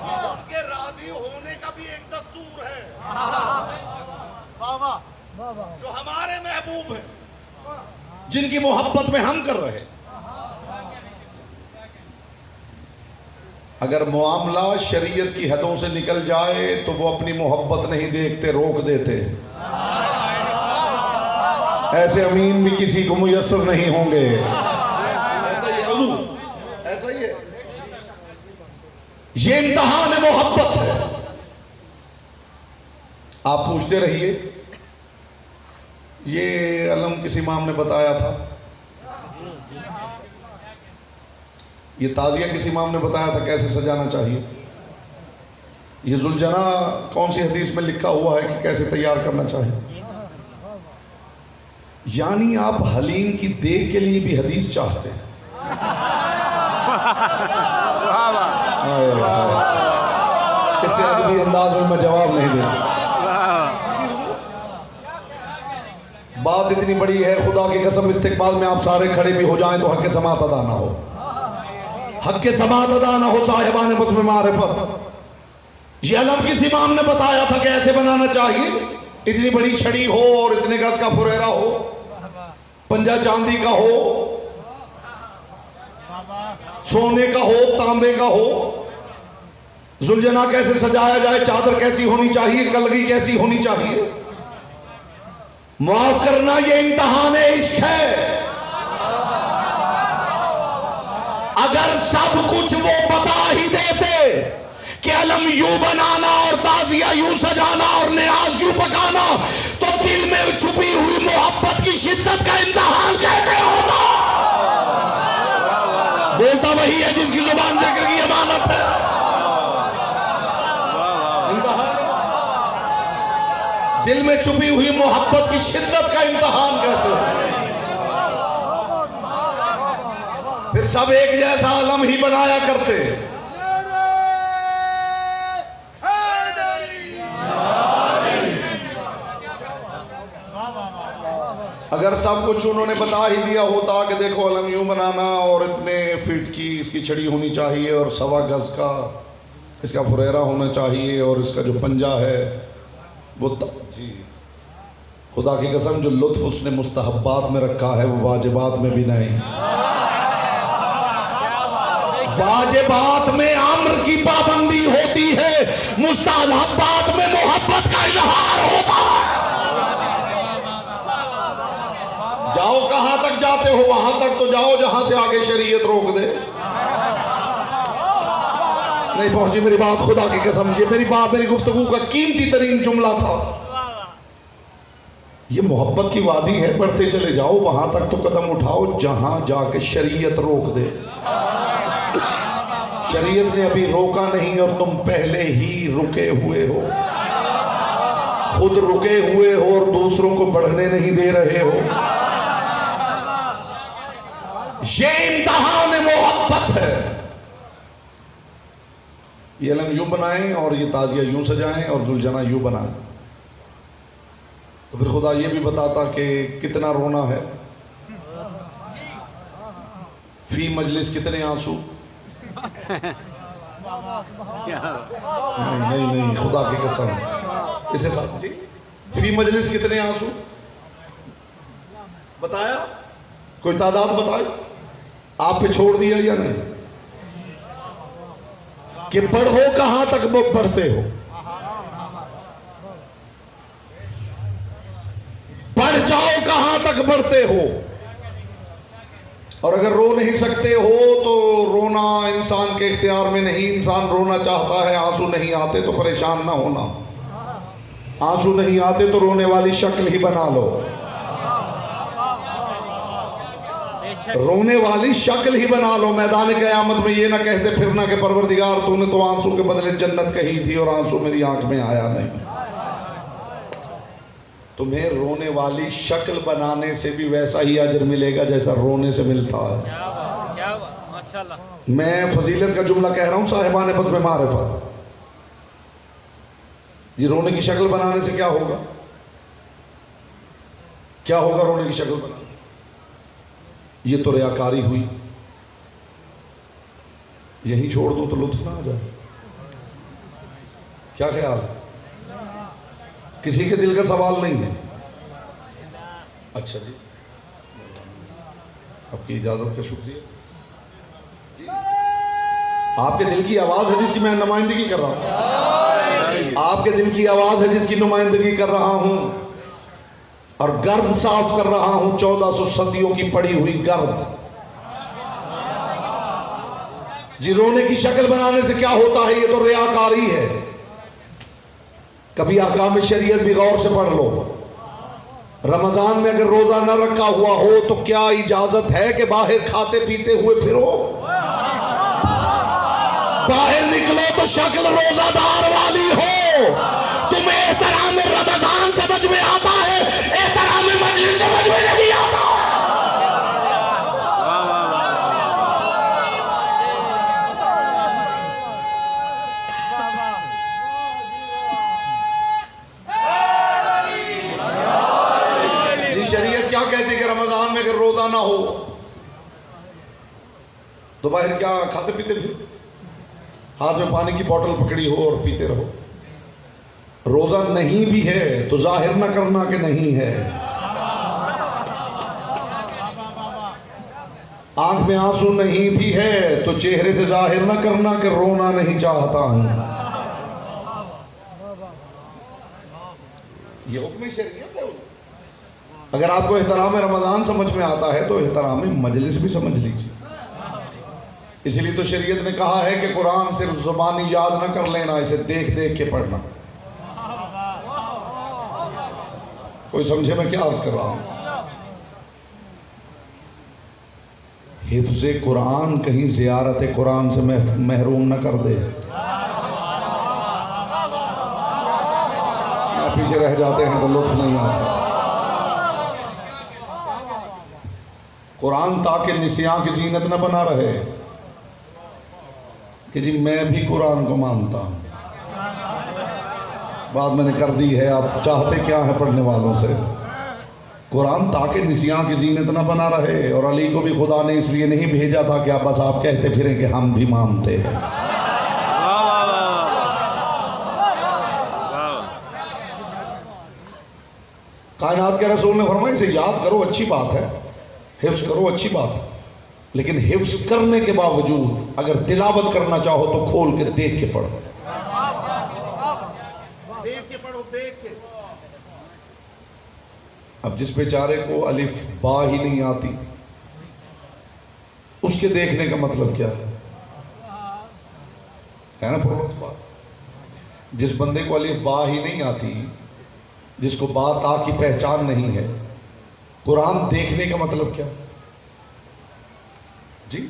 ان کے راضی ہونے کا بھی ایک دستور ہے جو ہمارے محبوب ہیں، جن کی محبت میں ہم کر رہے ہیں۔ اگر معاملہ شریعت کی حدوں سے نکل جائے تو وہ اپنی محبت نہیں دیکھتے، روک دیتے۔ ایسے امین بھی کسی کو میسر نہیں ہوں گے۔ ایسا ہی ہے، یہ امتحان محبت ہے۔ آپ پوچھتے رہیے، یہ علم کس امام نے بتایا تھا، یہ تعزیہ کس امام نے بتایا تھا کیسے سجانا چاہیے، یہ ذوالجناح کون سی حدیث میں لکھا ہوا ہے کہ کیسے تیار کرنا چاہیے؟ یعنی آپ حلیم کی دیگ کے لیے بھی حدیث چاہتے ہیں۔ اس سے ادبی انداز میں جواب نہیں دیتا۔ بات اتنی بڑی ہے، خدا کی قسم استقبال میں آپ سارے کھڑے بھی ہو جائیں تو حق سماعت ادا نہ ہو، حق سماعت ادا نہ ہو صاحبان بزم معرفت۔ یہ علم کس امام نے بتایا تھا کہ ایسے بنانا چاہیے؟ اتنی بڑی چھڑی ہو اور اتنے گز کا پھریرا ہو، پنجہ چاندی کا ہو، سونے کا ہو، تانبے کا ہو۔ ذوالجناح کیسے سجایا جائے، چادر کیسی ہونی چاہیے، کلگی کیسی ہونی چاہیے؟ معاف کرنا، یہ امتحان عشق ہے۔ اگر سب کچھ وہ بتا ہی دیتے کہ علم یوں بنانا اور تعزیہ یوں سجانا اور نیاز یوں پکانا، تو دل میں چھپی ہوئی محبت کی شدت کا امتحان کیسے ہوگا؟ بولتا وہی ہے جس کی زبان ذکر کی امانت ہے۔ دل میں چھپی ہوئی محبت کی شدت کا امتحان کیسے ہوگا؟ پھر سب ایک جیسا علم ہی بنایا کرتے۔ اگر سب کچھ انہوں نے بتا ہی دیا ہوتا کہ دیکھو علم یوں بنانا اور اتنے فٹ کی اس کی چھڑی ہونی چاہیے اور 1.25 گز کا اس کا پھریرا ہونا چاہیے اور اس کا جو پنجہ ہے وہ جی خدا کی قسم جو لطف اس نے مستحبات میں رکھا ہے وہ واجبات میں بھی نہیں۔ واجبات میں امر کی پابندی ہوتی ہے، مستحبات میں محبت کا اظہار ہوتا ہے۔ جاؤ کہاں تک جاتے ہو، وہاں تک تو جاؤ جہاں سے آگے شریعت روک دے۔ نہیں پہنچی میری بات، خدا کی قسم، یہ میری بات میری گفتگو کا قیمتی ترین جملہ تھا۔ یہ محبت کی وادی ہے، بڑھتے چلے جاؤ، وہاں تک تو قدم اٹھاؤ جہاں جا کے شریعت روک دے۔ شریعت نے ابھی روکا نہیں اور تم پہلے ہی رکے ہوئے ہو، خود رکے ہوئے ہو اور دوسروں کو بڑھنے نہیں دے رہے ہو۔ یہ امتحان محبت ہے۔ یہ علم یوں بنائیں اور یہ تعزیہ یوں سجائیں اور ذوالجناح یوں بنائیں، تو پھر خدا یہ بھی بتاتا کہ کتنا رونا ہے، فی مجلس کتنے آنسو۔ نہیں خدا کی قسم، اسے ساتھ جی، فی مجلس کتنے آنسو بتایا؟ کوئی تعداد بتائے؟ آپ پہ چھوڑ دیا یا نہیں؟ کہ پڑھو کہاں تک پڑھتے ہو، پڑھ جاؤ کہاں تک پڑھتے ہو، اور اگر رو نہیں سکتے ہو تو رونا انسان کے اختیار میں نہیں، انسان رونا چاہتا ہے، آنسو نہیں آتے تو پریشان نہ ہونا، آنسو نہیں آتے تو رونے والی شکل ہی بنا لو، رونے والی شکل ہی بنا لو۔ میدان قیامت میں یہ نہ کہتے پھرنا کہ پروردگار تو نے تو آنسو کے بدلے جنت کہی تھی اور آنسو میری آنکھ میں آیا نہیں۔ تمہیں رونے والی شکل بنانے سے بھی ویسا ہی اجر ملے گا جیسا رونے سے ملتا ہے۔ میں فضیلت کا جملہ کہہ رہا ہوں صاحبان بزم معرفت، یہ رونے کی شکل بنانے سے کیا ہوگا؟ کیا ہوگا رونے کی شکل بنانے؟ یہ تو ریاکاری ہوئی، یہی چھوڑ دو تو لطف نہ آ جائے؟ کیا خیال ہے؟ کسی کے دل کا سوال نہیں ہے؟ اچھا جی، آپ کی اجازت کا شکریہ. آپ کے دل کی آواز ہے جس کی میں نمائندگی کر رہا ہوں. آپ کے دل کی آواز ہے جس کی نمائندگی کر رہا ہوں، اور گرد صاف کر رہا ہوں، 1400 صدیوں کی پڑی ہوئی گرد. جی رونے کی شکل بنانے سے کیا ہوتا ہے؟ یہ تو ریاکاری ہے. کبھی احکام شریعت بھی غور سے پڑھ لو. رمضان میں اگر روزہ نہ رکھا ہوا ہو تو کیا اجازت ہے کہ باہر کھاتے پیتے ہوئے پھرو؟ باہر نکلو تو شکل روزہ دار والی ہو. تمہیں احترام رمضان سمجھ میں آتا ہے، احترام مجلس سمجھ میں نہیں آتا. شریعت کیا کہتی کہ رمضان میں اگر روزہ نہ ہو تو باہر کیا کھاتے پیتے بھی، ہاتھ میں پانی کی بوتل پکڑی ہو اور پیتے رہو. روزہ نہیں بھی ہے تو ظاہر نہ کرنا کہ نہیں ہے. آنکھ میں آنسو نہیں بھی ہے تو چہرے سے ظاہر نہ کرنا کہ رونا نہیں چاہتا ہوں. یہ حکم شریعت ہے. اگر آپ کو احترام رمضان سمجھ میں آتا ہے تو احترام مجلس بھی سمجھ لیجیے. اسی لیے تو شریعت نے کہا ہے کہ قرآن صرف زبانی یاد نہ کر لینا، اسے دیکھ دیکھ کے پڑھنا. کوئی سمجھے میں کیا عرض کر رہا ہوں؟ حفظ قرآن کہیں زیارت قرآن سے محروم نہ کر دے. پیچھے رہ جاتے ہیں تو لطف نہیں آتا. قرآن تاکہ نسیاں کی زینت نہ بنا رہے کہ جی میں بھی قرآن کو مانتا ہوں. بات میں نے کر دی ہے، آپ چاہتے کیا ہے پڑھنے والوں سے؟ قرآن تاکہ نسیاں کی زینت نہ بنا رہے. اور علی کو بھی خدا نے اس لیے نہیں بھیجا تھا کہ آپ بس آپ کہتے پھریں کہ ہم بھی مانتے ہیں. کائنات کے رسول نے فرمایا اسے یاد کرو اچھی بات ہے، حفظ کرو اچھی بات ہے، لیکن حفظ کرنے کے باوجود اگر تلاوت کرنا چاہو تو کھول کے دیکھ کے پڑھو. دیکھ کے پڑھو، دیکھ کے. اب جس بیچارے کو الف با ہی نہیں آتی اس کے دیکھنے کا مطلب کیا ہے نا پرلوت بات؟ جس بندے کو الف با ہی نہیں آتی، جس کو با تا کی پہچان نہیں ہے، قرآن دیکھنے کا مطلب کیا جی؟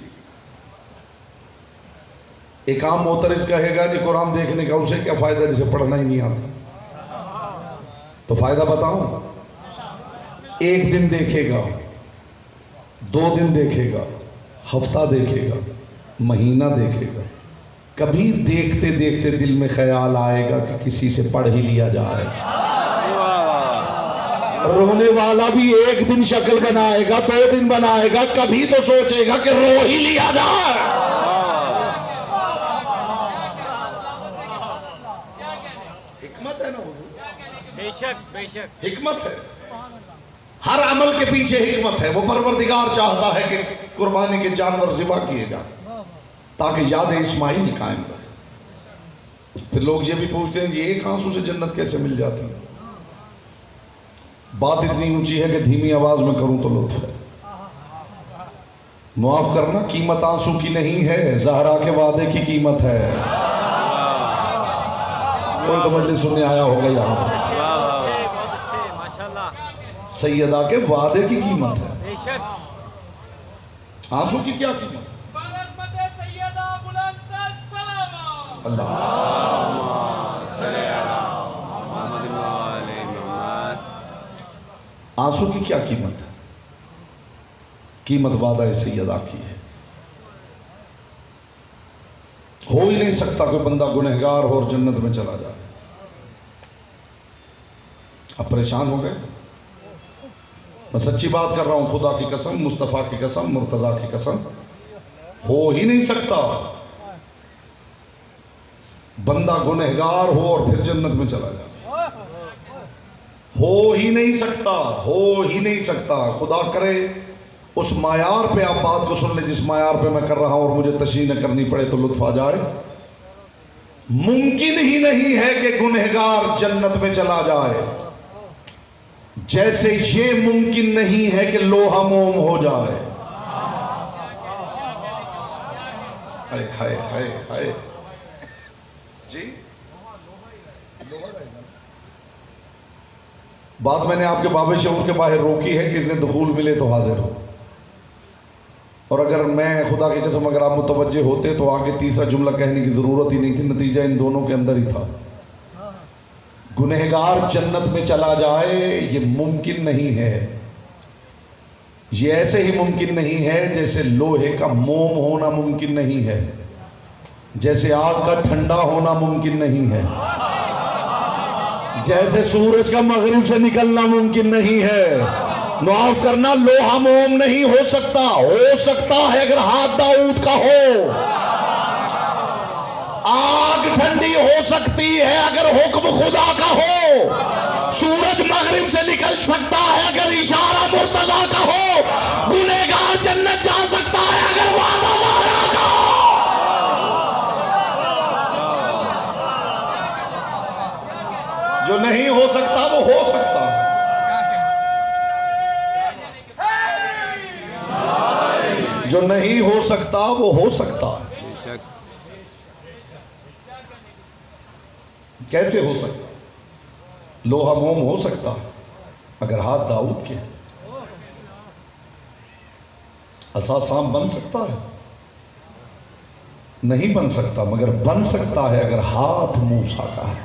ایک عام معترض کہے گا جی قرآن دیکھنے کا اسے کیا فائدہ جسے پڑھنا ہی نہیں آتا. تو فائدہ بتاؤں؟ ایک دن دیکھے گا، 2 دن دیکھے گا، ہفتہ دیکھے گا، مہینہ دیکھے گا، کبھی دیکھتے دیکھتے دل میں خیال آئے گا کہ کسی سے پڑھ ہی لیا جائے. رونے والا بھی ایک دن شکل بنائے گا، 2 دن بنائے گا، کبھی تو سوچے گا کہ رو ہی لیا جائے. حکمت ہے نا حضور؟ بے شک بے شک حکمت ہے. ہر عمل کے پیچھے حکمت ہے. وہ پروردگار چاہتا ہے کہ قربانی کے جانور ذبح کیے جائیں تاکہ یاد اسماعیل قائم رہے. پھر لوگ یہ بھی پوچھتے ہیں یہ ایک آنسو سے جنت کیسے مل جاتی ہے؟ بات اتنی اونچی ہے کہ دھیمی آواز میں کروں تو لطف ہے. معاف کرنا قیمت آنسو کی نہیں ہے، زہرا کے وعدے کی قیمت ہے. کوئی تو مجلس سننے آیا ہوگا یہاں پر. سیدہ کے وعدے کی قیمت ہے. بے شک آنسو کی کیا قیمت؟ اللہ آنسو کی کیا قیمت ہے؟ قیمت وعدہ سیدہ کی ہے. ہو ہی نہیں سکتا کوئی بندہ گنہگار ہو اور جنت میں چلا جائے. اب پریشان ہو گئے؟ میں سچی بات کر رہا ہوں، خدا کی قسم، مصطفیٰ کی قسم، مرتضیٰ کی قسم، ہو ہی نہیں سکتا. بندہ گنہگار ہو اور پھر جنت میں چلا جائے، ہو ہی نہیں سکتا، ہو ہی نہیں سکتا۔ خدا کرے اس معیار پہ آپ بات کو سن لیں جس معیار پہ میں کر رہا ہوں، اور مجھے تشریح نہ کرنی پڑے تو لطف آ جائے۔ ممکن ہی نہیں ہے کہ گنہگار جنت میں چلا جائے، جیسے یہ ممکن نہیں ہے کہ لوہا موم ہو جائے۔ ہائے ہائے ہائے ہائے جی، بات میں نے آپ کے باب شعور کے باہر روکی ہے کہ اسے دخول ملے تو حاضر ہو، اور اگر میں خدا کی قسم اگر آپ متوجہ ہوتے تو آگے تیسرا جملہ کہنے کی ضرورت ہی نہیں تھی، نتیجہ ان دونوں کے اندر ہی تھا۔ گنہگار جنت میں چلا جائے یہ ممکن نہیں ہے، یہ ایسے ہی ممکن نہیں ہے جیسے لوہے کا موم ہونا ممکن نہیں ہے، جیسے آگ کا ٹھنڈا ہونا ممکن نہیں ہے، جیسے سورج کا مغرب سے نکلنا ممکن نہیں ہے۔ معاف کرنا، لوہا موم نہیں ہو سکتا، ہو سکتا ہے اگر ہاتھ داؤد کا ہو۔ آگ ٹھنڈی ہو سکتی ہے اگر حکم خدا کا ہو، سورج مغرب سے نکل سکتا ہے اگر اشارہ مرتضیٰ کا ہو، گنہگار جنت جا سکتا ہے اگر وعدہ زہرا کا ہو۔ جو نہیں ہو سکتا وہ ہو سکتا ہے، جو نہیں ہو سکتا وہ ہو سکتا ہے۔ کیسے ہو سکتا؟ لوہا موم ہو سکتا اگر ہاتھ داؤد کے، عصا سام بن سکتا ہے؟ نہیں بن سکتا، مگر بن سکتا ہے اگر ہاتھ موسیٰ کا ہے۔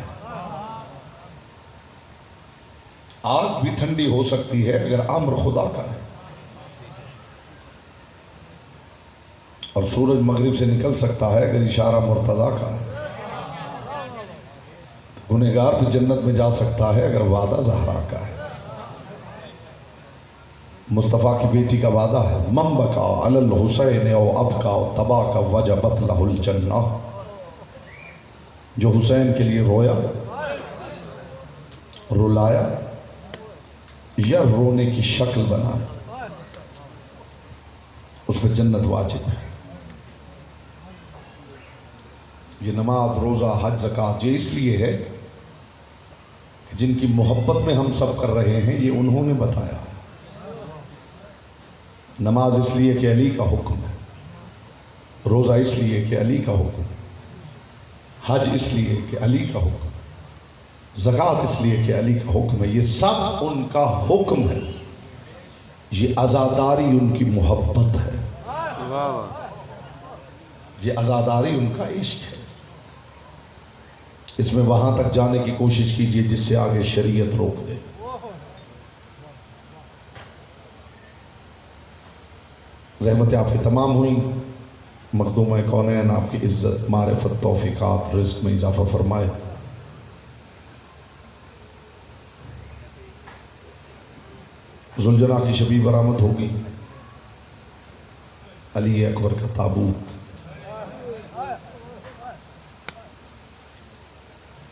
آگ بھی ٹھنڈی ہو سکتی ہے اگر امر خدا کا ہے، اور سورج مغرب سے نکل سکتا ہے اگر اشارہ مرتضیٰ کا ہے۔ گنہگار بھی جنت میں جا سکتا ہے اگر وعدہ زہرا کا ہے۔ مصطفیٰ کی بیٹی کا وعدہ ہے، من بکا علی الحسین او ابکا تبا کا وجبت لہ الجنہ، جو حسین کے لیے رویا، رلایا یا رونے کی شکل بنا، اس پہ جنت واجب ہے۔ یہ نماز، روزہ، حج، زکوٰۃ یہ اس لیے ہے جن کی محبت میں ہم سب کر رہے ہیں، یہ انہوں نے بتایا۔ نماز اس لیے کہ علی کا حکم ہے، روزہ اس لیے کہ علی کا حکم ہے، حج اس لیے کہ علی کا حکم ہے، زکوٰۃ اس لیے کہ علی کا حکم ہے۔ یہ سب ان کا حکم ہے، یہ عزاداری ان کی محبت ہے، یہ عزاداری ان کا عشق ہے۔ اس میں وہاں تک جانے کی کوشش کیجئے جس سے آگے شریعت روک دے۔ زحمتیں آپ کی تمام ہوئیں، مخدومہ کونین آپ کی عزت، معرفت، توفیقات، رزق میں اضافہ فرمائے۔ ذوالجناح کی شبی برآمد ہوگی، علی اکبر کا تابوت،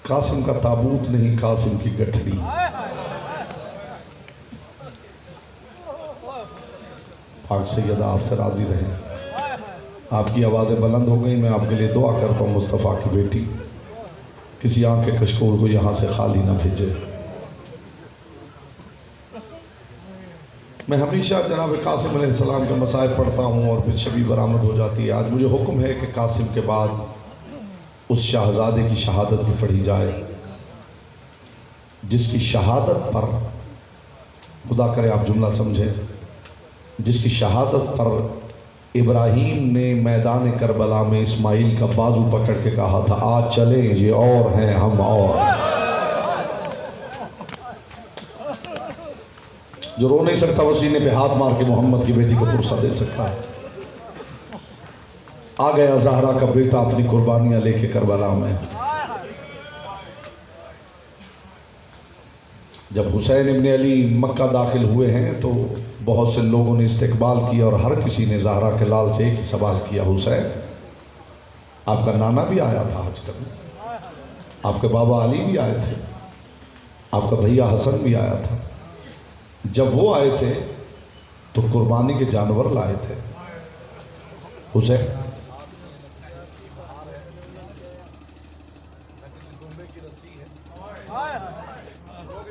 قاسم کا تابوت نہیں، قاسم کی گٹھڑی۔ پاک سیدہ آپ سے راضی رہیں، آپ کی آوازیں بلند ہو گئی، میں آپ کے لیے دعا کرتا ہوں مصطفیٰ کی بیٹی کسی آنکھ کے کشکول کو یہاں سے خالی نہ بھیجے۔ میں ہمیشہ جناب قاسم علیہ السلام کے مصائب پڑھتا ہوں اور پھر شبی برآمد ہو جاتی ہے۔ آج مجھے حکم ہے کہ قاسم کے بعد اس شہزادے کی شہادت بھی پڑھی جائے جس کی شہادت پر، خدا کرے آپ جملہ سمجھیں، جس کی شہادت پر ابراہیم نے میدان کربلا میں اسماعیل کا بازو پکڑ کے کہا تھا، آج چلیں یہ اور ہیں ہم اور۔ جو رو نہیں سکتا وہ سینے پہ ہاتھ مار کے محمد کی بیٹی کو پرسہ دے سکتا ہے۔ آ گیا زہرا کا بیٹا اپنی قربانیاں لے کے کربلا میں۔ جب حسین ابن علی مکہ داخل ہوئے ہیں تو بہت سے لوگوں نے استقبال کیا، اور ہر کسی نے زہرا کے لال سے ایک ہی سوال کیا، حسین آپ کا نانا بھی آیا تھا حج کرنے؟ آپ کے بابا علی بھی آئے تھے, آپ کا بھیا حسن بھی آیا تھا. جب وہ آئے تھے تو قربانی کے جانور لائے تھے. حسین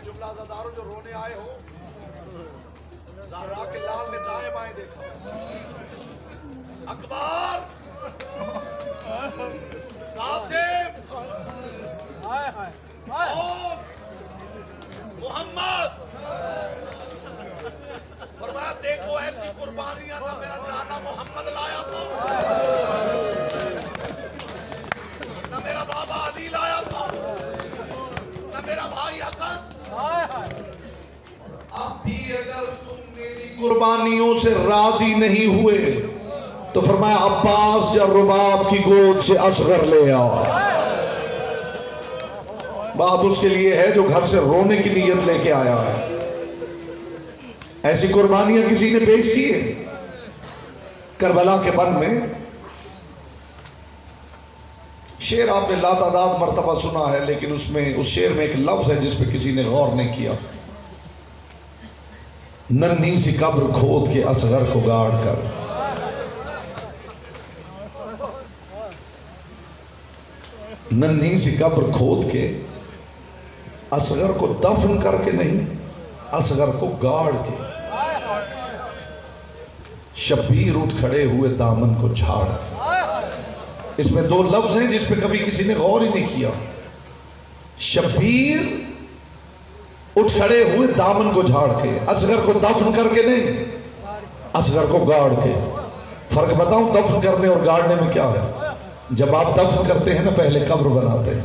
جملہ زدارو جو رونے آئے ہو, زہرا کے لال نے دائیں بائیں دیکھا, اکبر, قاسم, اور محمد, فرمایا دیکھو ایسی قربانیاں نہ میرا دادا محمد لایا تھا, نہ میرا بابا علی لایا تھا, نہ میرا بھائی حسن. اب بھی اگر تم میری قربانیوں سے راضی نہیں ہوئے تو فرمایا عباس یا رباب کی گود سے اصغر لے آؤ. بات اس کے لیے ہے جو گھر سے رونے کی نیت لے کے آیا ہے. ایسی قربانیاں کسی نے پیش کی ہے؟ کربلا کے بن میں شعر آپ نے لاتعداد مرتبہ سنا ہے, لیکن اس شعر میں ایک لفظ ہے جس پہ کسی نے غور نہیں کیا. ننھی سی قبر کھود کے اصغر کو گاڑ کر, ننھی سی قبر کھود کے اصغر کو دفن کر کے نہیں, اصغر کو گاڑ کے, شبیر اٹھ کھڑے ہوئے دامن کو جھاڑ کے. اس میں دو لفظ ہیں جس پہ کبھی کسی نے غور ہی نہیں کیا. شبیر اٹھ کھڑے ہوئے دامن کو جھاڑ کے, اصغر کو دفن کر کے نہیں, اصغر کو گاڑ کے. فرق بتاؤں دفن کرنے اور گاڑنے میں کیا ہے؟ جب آپ دفن کرتے ہیں نا پہلے قبر بناتے ہیں,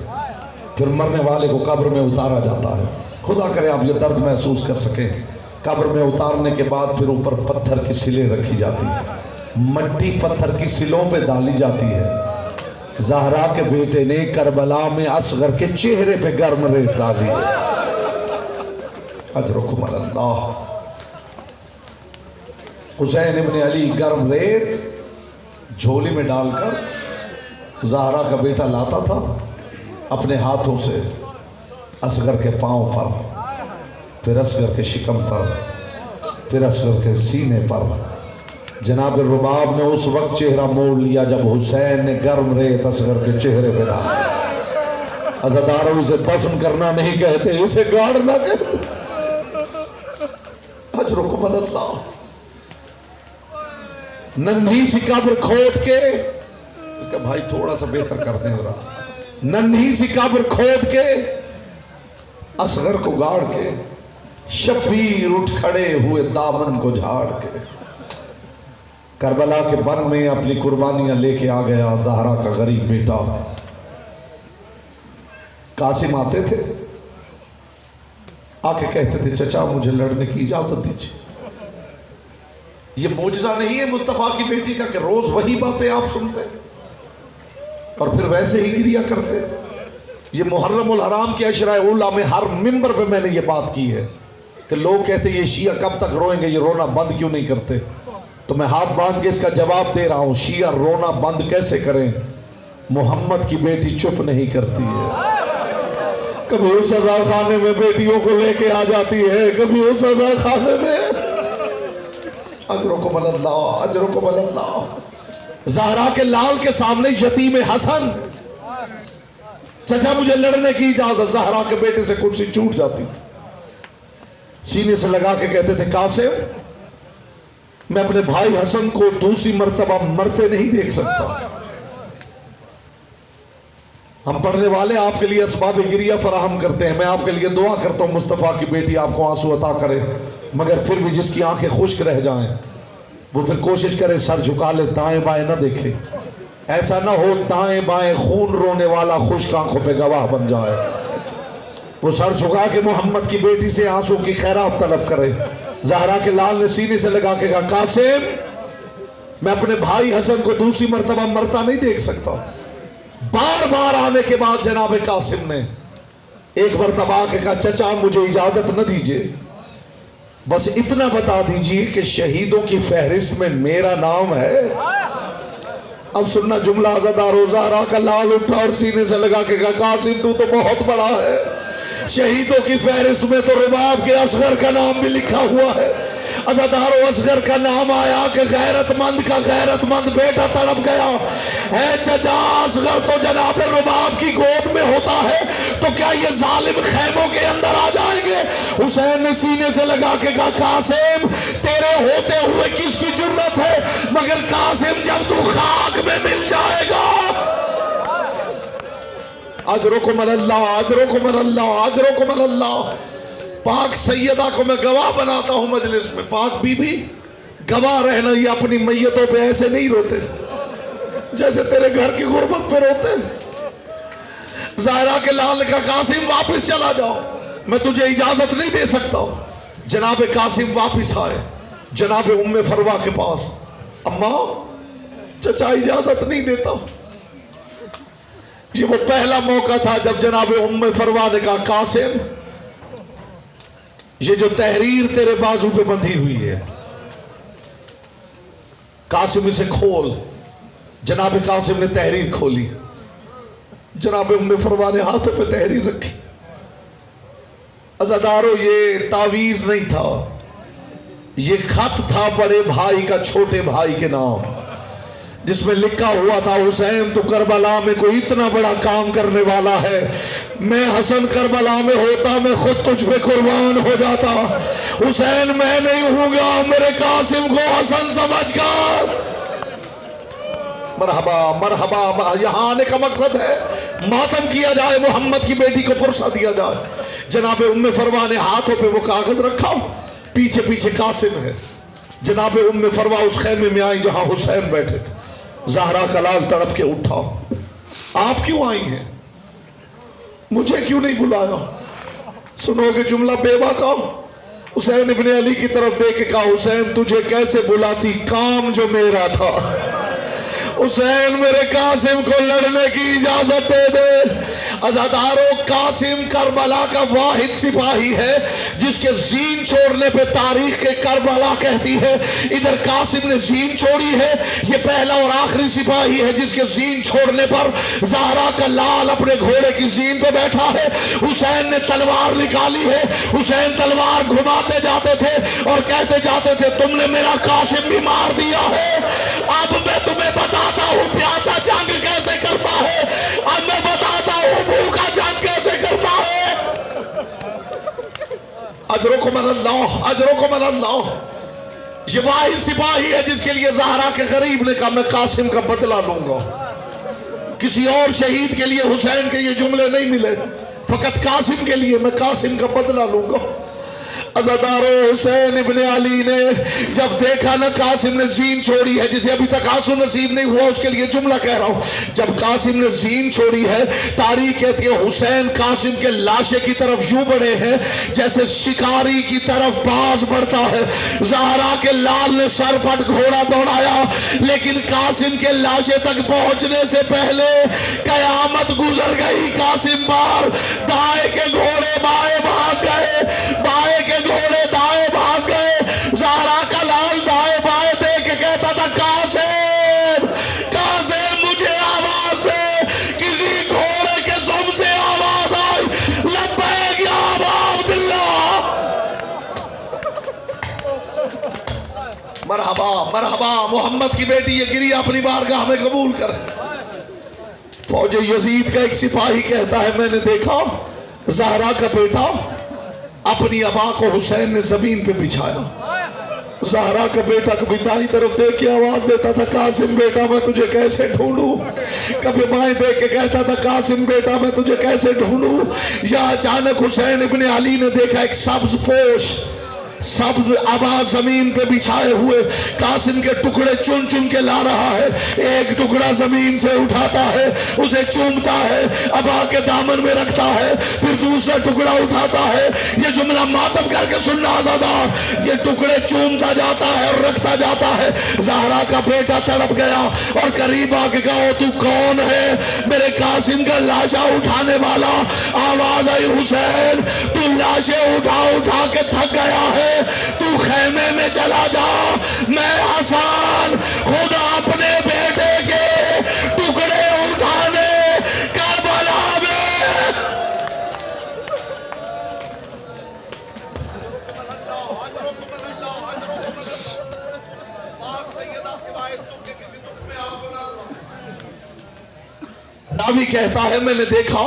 پھر مرنے والے کو قبر میں اتارا جاتا ہے. خدا کرے آپ یہ درد محسوس کر سکیں. قبر میں اتارنے کے بعد پھر اوپر پتھر کی سلیں رکھی جاتی ہیں, مٹی پتھر کی سلوں پہ ڈالی جاتی ہے. زہرا کے بیٹے نے کربلا میں اصغر کے چہرے پہ گرم ریت ڈالی. اجرکم اللہ. حسین ابن علی گرم ریت جھولی میں ڈال کر زہرا کا بیٹا لاتا تھا, اپنے ہاتھوں سے اصغر کے پاؤں پر, پھر اصغر کے شکم پر, پھر اصغر کے سینے پر. جناب رباب نے اس وقت چہرہ موڑ لیا جب حسین نے گرم ریت اصغر کے چہرے پہ ڈالا. عزاداروں اسے دفن کرنا نہیں کہتے, اسے گاڑنا کہتے. اجرکم اللہ. ننھی سی قبر کھود کے, اس کا بھائی تھوڑا سا بہتر کر دیں ذرا, ننھی سی قبر کھود کے اصغر کو گاڑ کے, شبیر اٹھ کھڑے ہوئے دامن کو جھاڑ کے. کربلا کے بن میں اپنی قربانیاں لے کے آ گیا زہرا کا غریب بیٹا. قاسم آتے تھے, آ کے کہتے تھے چچا مجھے لڑنے کی اجازت دیجیے. یہ معجزہ نہیں ہے مصطفیٰ کی بیٹی کا کہ روز وہی باتیں آپ سنتے اور پھر ویسے ہی گریا کرتے. یہ محرم الحرام کے عشرۂ اولیٰ میں ہر منبر پہ میں نے یہ بات کی ہے کہ لوگ کہتے یہ شیعہ کب تک روئیں گے, یہ رونا بند کیوں نہیں کرتے؟ تو میں ہاتھ باندھ کے اس کا جواب دے رہا ہوں, شیعہ رونا بند کیسے کریں؟ محمد کی بیٹی چپ نہیں کرتی ہے. کبھی اس سزا خانے میں بیٹیوں کو لے کے آ جاتی ہے, کبھی اس سزا خانے میں. اجرکم اللہ, اجرکم اللہ. زہرا کے لال کے سامنے یتیم حسن, چچا مجھے لڑنے کی اجازت. زہرا کے بیٹے سے کرسی چھوٹ جاتی تھی, سینے سے لگا کے کہتے تھے قاسم میں اپنے بھائی حسن کو دوسری مرتبہ مرتے نہیں دیکھ سکتا. ہم پڑھنے والے آپ کے لیے اسباب گریہ فراہم کرتے ہیں, میں آپ کے لیے دعا کرتا ہوں مصطفیٰ کی بیٹی آپ کو آنسو عطا کرے, مگر پھر بھی جس کی آنکھیں خشک رہ جائیں وہ پھر کوشش کرے سر جھکا لے, دائیں بائیں نہ دیکھے. ایسا نہ ہو دائیں بائیں خون رونے والا خشک آنکھوں پہ گواہ بن جائے. وہ سر جھکا کے محمد کی بیٹی سے آنسو کی خیرات طلب کرے. زہرا کے لال نے سینے سے لگا کے کہا قاسم میں اپنے بھائی حسن کو دوسری مرتبہ مرتا نہیں دیکھ سکتا. بار بار آنے کے بعد جناب قاسم نے ایک مرتبہ آ کے کہا چچا مجھے اجازت نہ دیجئے, بس اتنا بتا دیجئے کہ شہیدوں کی فہرست میں میرا نام ہے. اب سننا جملہ عزادارو، زہرا کا لال اٹھا اور سینے سے لگا کے کہا قاسم تو بہت بڑا ہے، شہیدوں کی فہرست میں تو رباب کے اصغر کا نام بھی لکھا ہوا ہے۔ عزادارو اصغر کا نام آیا کہ غیرت مند کا غیرت مند بیٹا تڑپ گیا ہے۔ چچا اصغر تو جناب رباب کی گود میں ہوتا ہے تو کیا یہ ظالم خیموں کے اندر آ جائیں گے؟ حسین نے سینے سے لگا کے کہا قاسم تیرے ہوتے ہوئے کس کی جرت ہے، مگر قاسم جب تو خاک میں مل جائے گا۔ اجرکم اللہ، اجرکم اللہ، اجرکم اللہ۔ پاک سیدہ کو میں گواہ بناتا ہوں مجلس میں، پاک بی بی گواہ رہنا، یہ اپنی میتوں پہ ایسے نہیں روتے جیسے تیرے گھر کی غربت پہ روتے۔ زہرا کے لال کا قاسم واپس چلا جاؤ، میں تجھے اجازت نہیں دے سکتا۔ جناب قاسم واپس آئے جناب ام فروا کے پاس، اماں چچا اجازت نہیں دیتا۔ یہ وہ پہلا موقع تھا جب جناب ام فروا نے کہا قاسم یہ جو تحریر تیرے بازو پہ بندھی ہوئی ہے قاسم اسے کھول۔ جناب قاسم نے تحریر کھولی، جناب ام فروا نے ہاتھوں پہ تحریر رکھی۔ عزادارو یہ تعویذ نہیں تھا، یہ خط تھا بڑے بھائی کا چھوٹے بھائی کے نام، جس میں لکھا ہوا تھا حسین تو کربلا میں کوئی اتنا بڑا کام کرنے والا ہے، میں حسن کربلا میں ہوتا میں خود تجھ پہ قربان ہو جاتا، حسین میں نہیں ہوں گا میرے قاسم کو حسن سمجھ کر۔ مرحبا مرحبا، یہاں آنے کا مقصد ہے ماتم کیا جائے، محمد کی بیٹی کو پرسہ دیا جائے۔ جناب ام فروا نے ہاتھوں پہ وہ کاغذ رکھا، پیچھے پیچھے قاسم ہے۔ جناب ام فروا اس خیمے میں آئی جہاں حسین بیٹھے تھے۔ زہرا کا لال تڑپ کے اٹھا، آپ کیوں آئی ہیں؟ مجھے کیوں نہیں بلایا؟ سنو گے جملہ بیوہ کا؟ حسین ابن علی کی طرف دیکھ کے کہا حسین تجھے کیسے بلاتی، کام جو میرا تھا۔ حسین میرے قاسم کو لڑنے کی اجازت دے دے۔ عزادارو قاسم کربلا کا واحد سپاہی ہے جس کے زین چھوڑنے پہ تاریخ کے کربلا کہتی ہے۔ ادھر قاسم نے زین چھوڑی ہے، یہ پہلا اور آخری سپاہی ہے جس کے زین چھوڑنے پر زہرا کا لال اپنے گھوڑے کی زین پہ بیٹھا ہے۔ حسین نے تلوار نکالی ہے، حسین تلوار گھماتے جاتے تھے اور کہتے جاتے تھے تم نے میرا قاسم بھی مار دیا ہے، اب میں تمہیں بتاتا ہوں پیاسا جنگ کیسے کرتا ہے، اب میں بتاتا ہوں بھوکا جنگ کیسے کرتا ہے۔ اجرکم اللہ، اجرکم اللہ۔ یہ واحد سپاہی ہے جس کے لیے زہرا کے غریب نے کہا میں قاسم کا بدلہ لوں گا۔ کسی اور شہید کے لیے حسین کے یہ جملے نہیں ملے، فقط قاسم کے لیے میں قاسم کا بدلہ لوں گا۔ عزادارو حسین ابن علی نے جب دیکھا نا قاسم نے زین چھوڑی ہے، جسے ابھی تک آنسو نصیب نہیں ہوا اس کے لیے جملہ کہہ رہا ہوں، جب قاسم نے زین چھوڑی ہے تاریخ کہتی ہے حسین قاسم کے لاشے کی طرف یوں بڑھے ہیں جیسے شکاری کی طرف باز بڑھتا ہے۔ زہرا کے لال نے سر پٹ گھوڑا دوڑایا لیکن قاسم کے لاشے تک پہنچنے سے پہلے قیامت گزر گئی۔ قاسم بار دائیں کے گھوڑے بائیں بھاگ گئے، بائیں کے گھوڑے دائیں بھاگ گئے۔ زہرا کا لال دائیں بائیں دیکھ کے کہتا تھا قاسم قاسم مجھے آواز دے، کسی گھوڑے کے سم سے آواز آئی لبیک یا ابا عبداللہ۔ مرحبا مرحبا، محمد کی بیٹی یہ گری اپنی بارگاہ میں قبول کر۔ فوج یزید کا ایک سپاہی کہتا ہے میں نے دیکھا زہرا کا بیٹا اپنی ابا کو حسین نے زمین پہ بچھایا۔ زہرا کا بیٹا کبھی دائیں طرف دیکھ کے آواز دیتا تھا قاسم بیٹا میں تجھے کیسے ڈھونڈوں، کبھی بائیں دیکھ کے کہتا تھا قاسم بیٹا میں تجھے کیسے ڈھونڈوں۔ یا اچانک حسین ابن علی نے دیکھا ایک سبز پوش سبز ابا زمین پہ بچھائے ہوئے قاسم کے ٹکڑے چن چن کے لا رہا ہے، ایک ٹکڑا زمین سے اٹھاتا ہے اسے چومتا ہے ابا کے دامن میں رکھتا ہے، پھر دوسرا ٹکڑا اٹھاتا ہے۔ یہ جملہ ماتم کر کے سننا آزادار، یہ ٹکڑے چومتا جاتا ہے اور رکھتا جاتا ہے۔ زہرا کا بیٹا تڑپ گیا اور قریب آ کے کہا تو کون ہے؟ میرے قاسم کا لاشا اٹھانے والا۔ آواز آئی حسین تو لاشیں اٹھا اٹھا کے تھک گیا ہے، تو خیمے میں چلا جا، میں حسن خود اپنے بیٹے کے راوی کہتا ہے میں نے دیکھا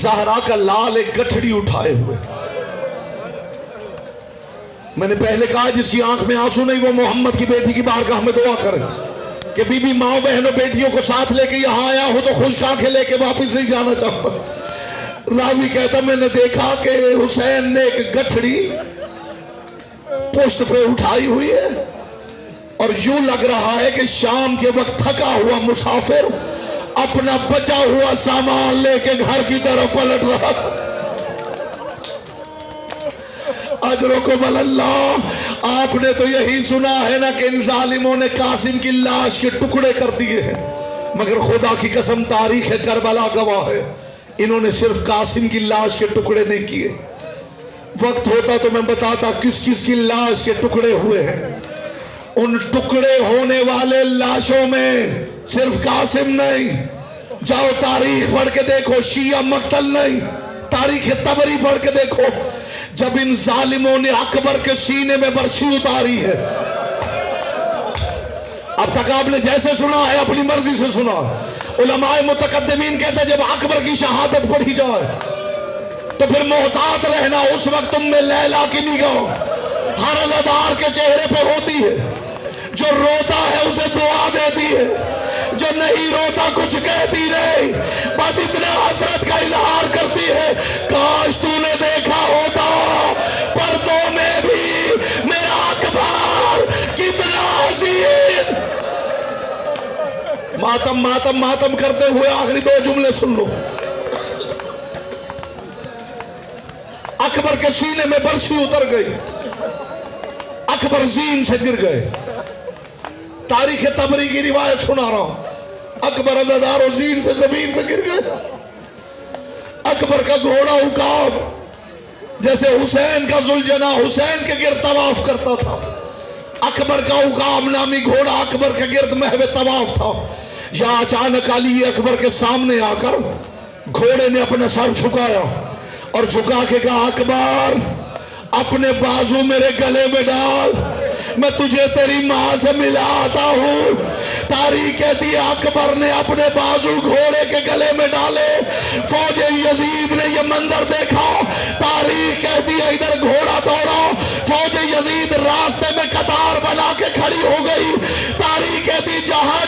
زہرا کا لال ایک گٹھڑی اٹھائے ہوئے. میں نے پہلے کہا جس کی آنکھ میں آنسو نہیں وہ محمد کی بیٹی کی بارگاہ میں دعا کرے کہ بی بی ماں بہنوں بیٹیوں کو ساتھ لے کے یہاں آیا ہو تو خشک آنکھیں لے کے واپس نہیں جانا چاہتا. راوی کہتا میں نے دیکھا کہ حسین نے ایک گٹھڑی پشت پہ اٹھائی ہوئی ہے اور یوں لگ رہا ہے کہ شام کے وقت تھکا ہوا مسافر اپنا بچا ہوا سامان لے کے گھر کی طرف پلٹ رہا. اجرکم اللہ. آپ نے تو یہی سنا ہے نا کہ ان ظالموں نے قاسم کی لاش کے ٹکڑے کر دیے ہیں، مگر خدا کی قسم تاریخ کربلا گواہ ہے انہوں نے صرف قاسم کی لاش کے ٹکڑے نہیں کیے. وقت ہوتا تو میں بتاتا کس کس کی لاش کے ٹکڑے ہوئے ہیں. ان ٹکڑے ہونے والے لاشوں میں صرف قاسم نہیں، جاؤ تاریخ پڑھ کے دیکھو، شیعہ مقتل نہیں، تاریخ طبری پڑھ کے دیکھو. جب ان ظالموں نے اکبر کے سینے میں برچھی اتاری ہے، اب تک آپ نے جیسے سنا ہے اپنی مرضی سے سنا. علماء متقدمین کہتے ہیں جب اکبر کی شہادت پڑھی جائے تو پھر محتاط رہنا. اس وقت تم میں لیلا کی نگاہ ہر عزادار کے چہرے پہ ہوتی ہے. جو روتا ہے اسے دعا دیتی ہے، جو نہیں روتا کچھ کہتی نہیں، بس اتنا حسرت کا اظہار کرتی ہے کاش تو نے دیکھا ہوتا پردوں میں بھی میرا اکبر کتنا عظیم. ماتم ماتم ماتم کرتے ہوئے آخری 2 جملے سن لو. اکبر کے سینے میں برچھی اتر گئی، اکبر زین سے گر گئے. تاریخ طبری کی روایت سنا رہا ہوں. اکبر عزادار و زین سے زمین پہ گر گئے. اکبر کا گھوڑا عقاب جیسے حسین کا ذوالجناح حسین کے گرد طواف کرتا تھا، اکبر کا عقاب نامی گھوڑا اکبر کے گرد محو طواف تھا. یا اچانک علی اکبر کے سامنے آ کر گھوڑے نے اپنا سر جھکایا اور جھکا کے کہا اکبر اپنے بازو میرے گلے میں ڈال، میں تجھے تیری ماں سے ملا آتا ہوں. تاریخ کہتی ہے اکبر نے اپنے بازو گھوڑے کے گلے میں ڈالے. فوج یزید نے یہ منظر دیکھا. تاریخ کہتی ہے ادھر گھوڑا دوڑا، فوج یزید راستے میں قطار بنا کے کھڑی ہو گئی. تاریخ کہتی جہاں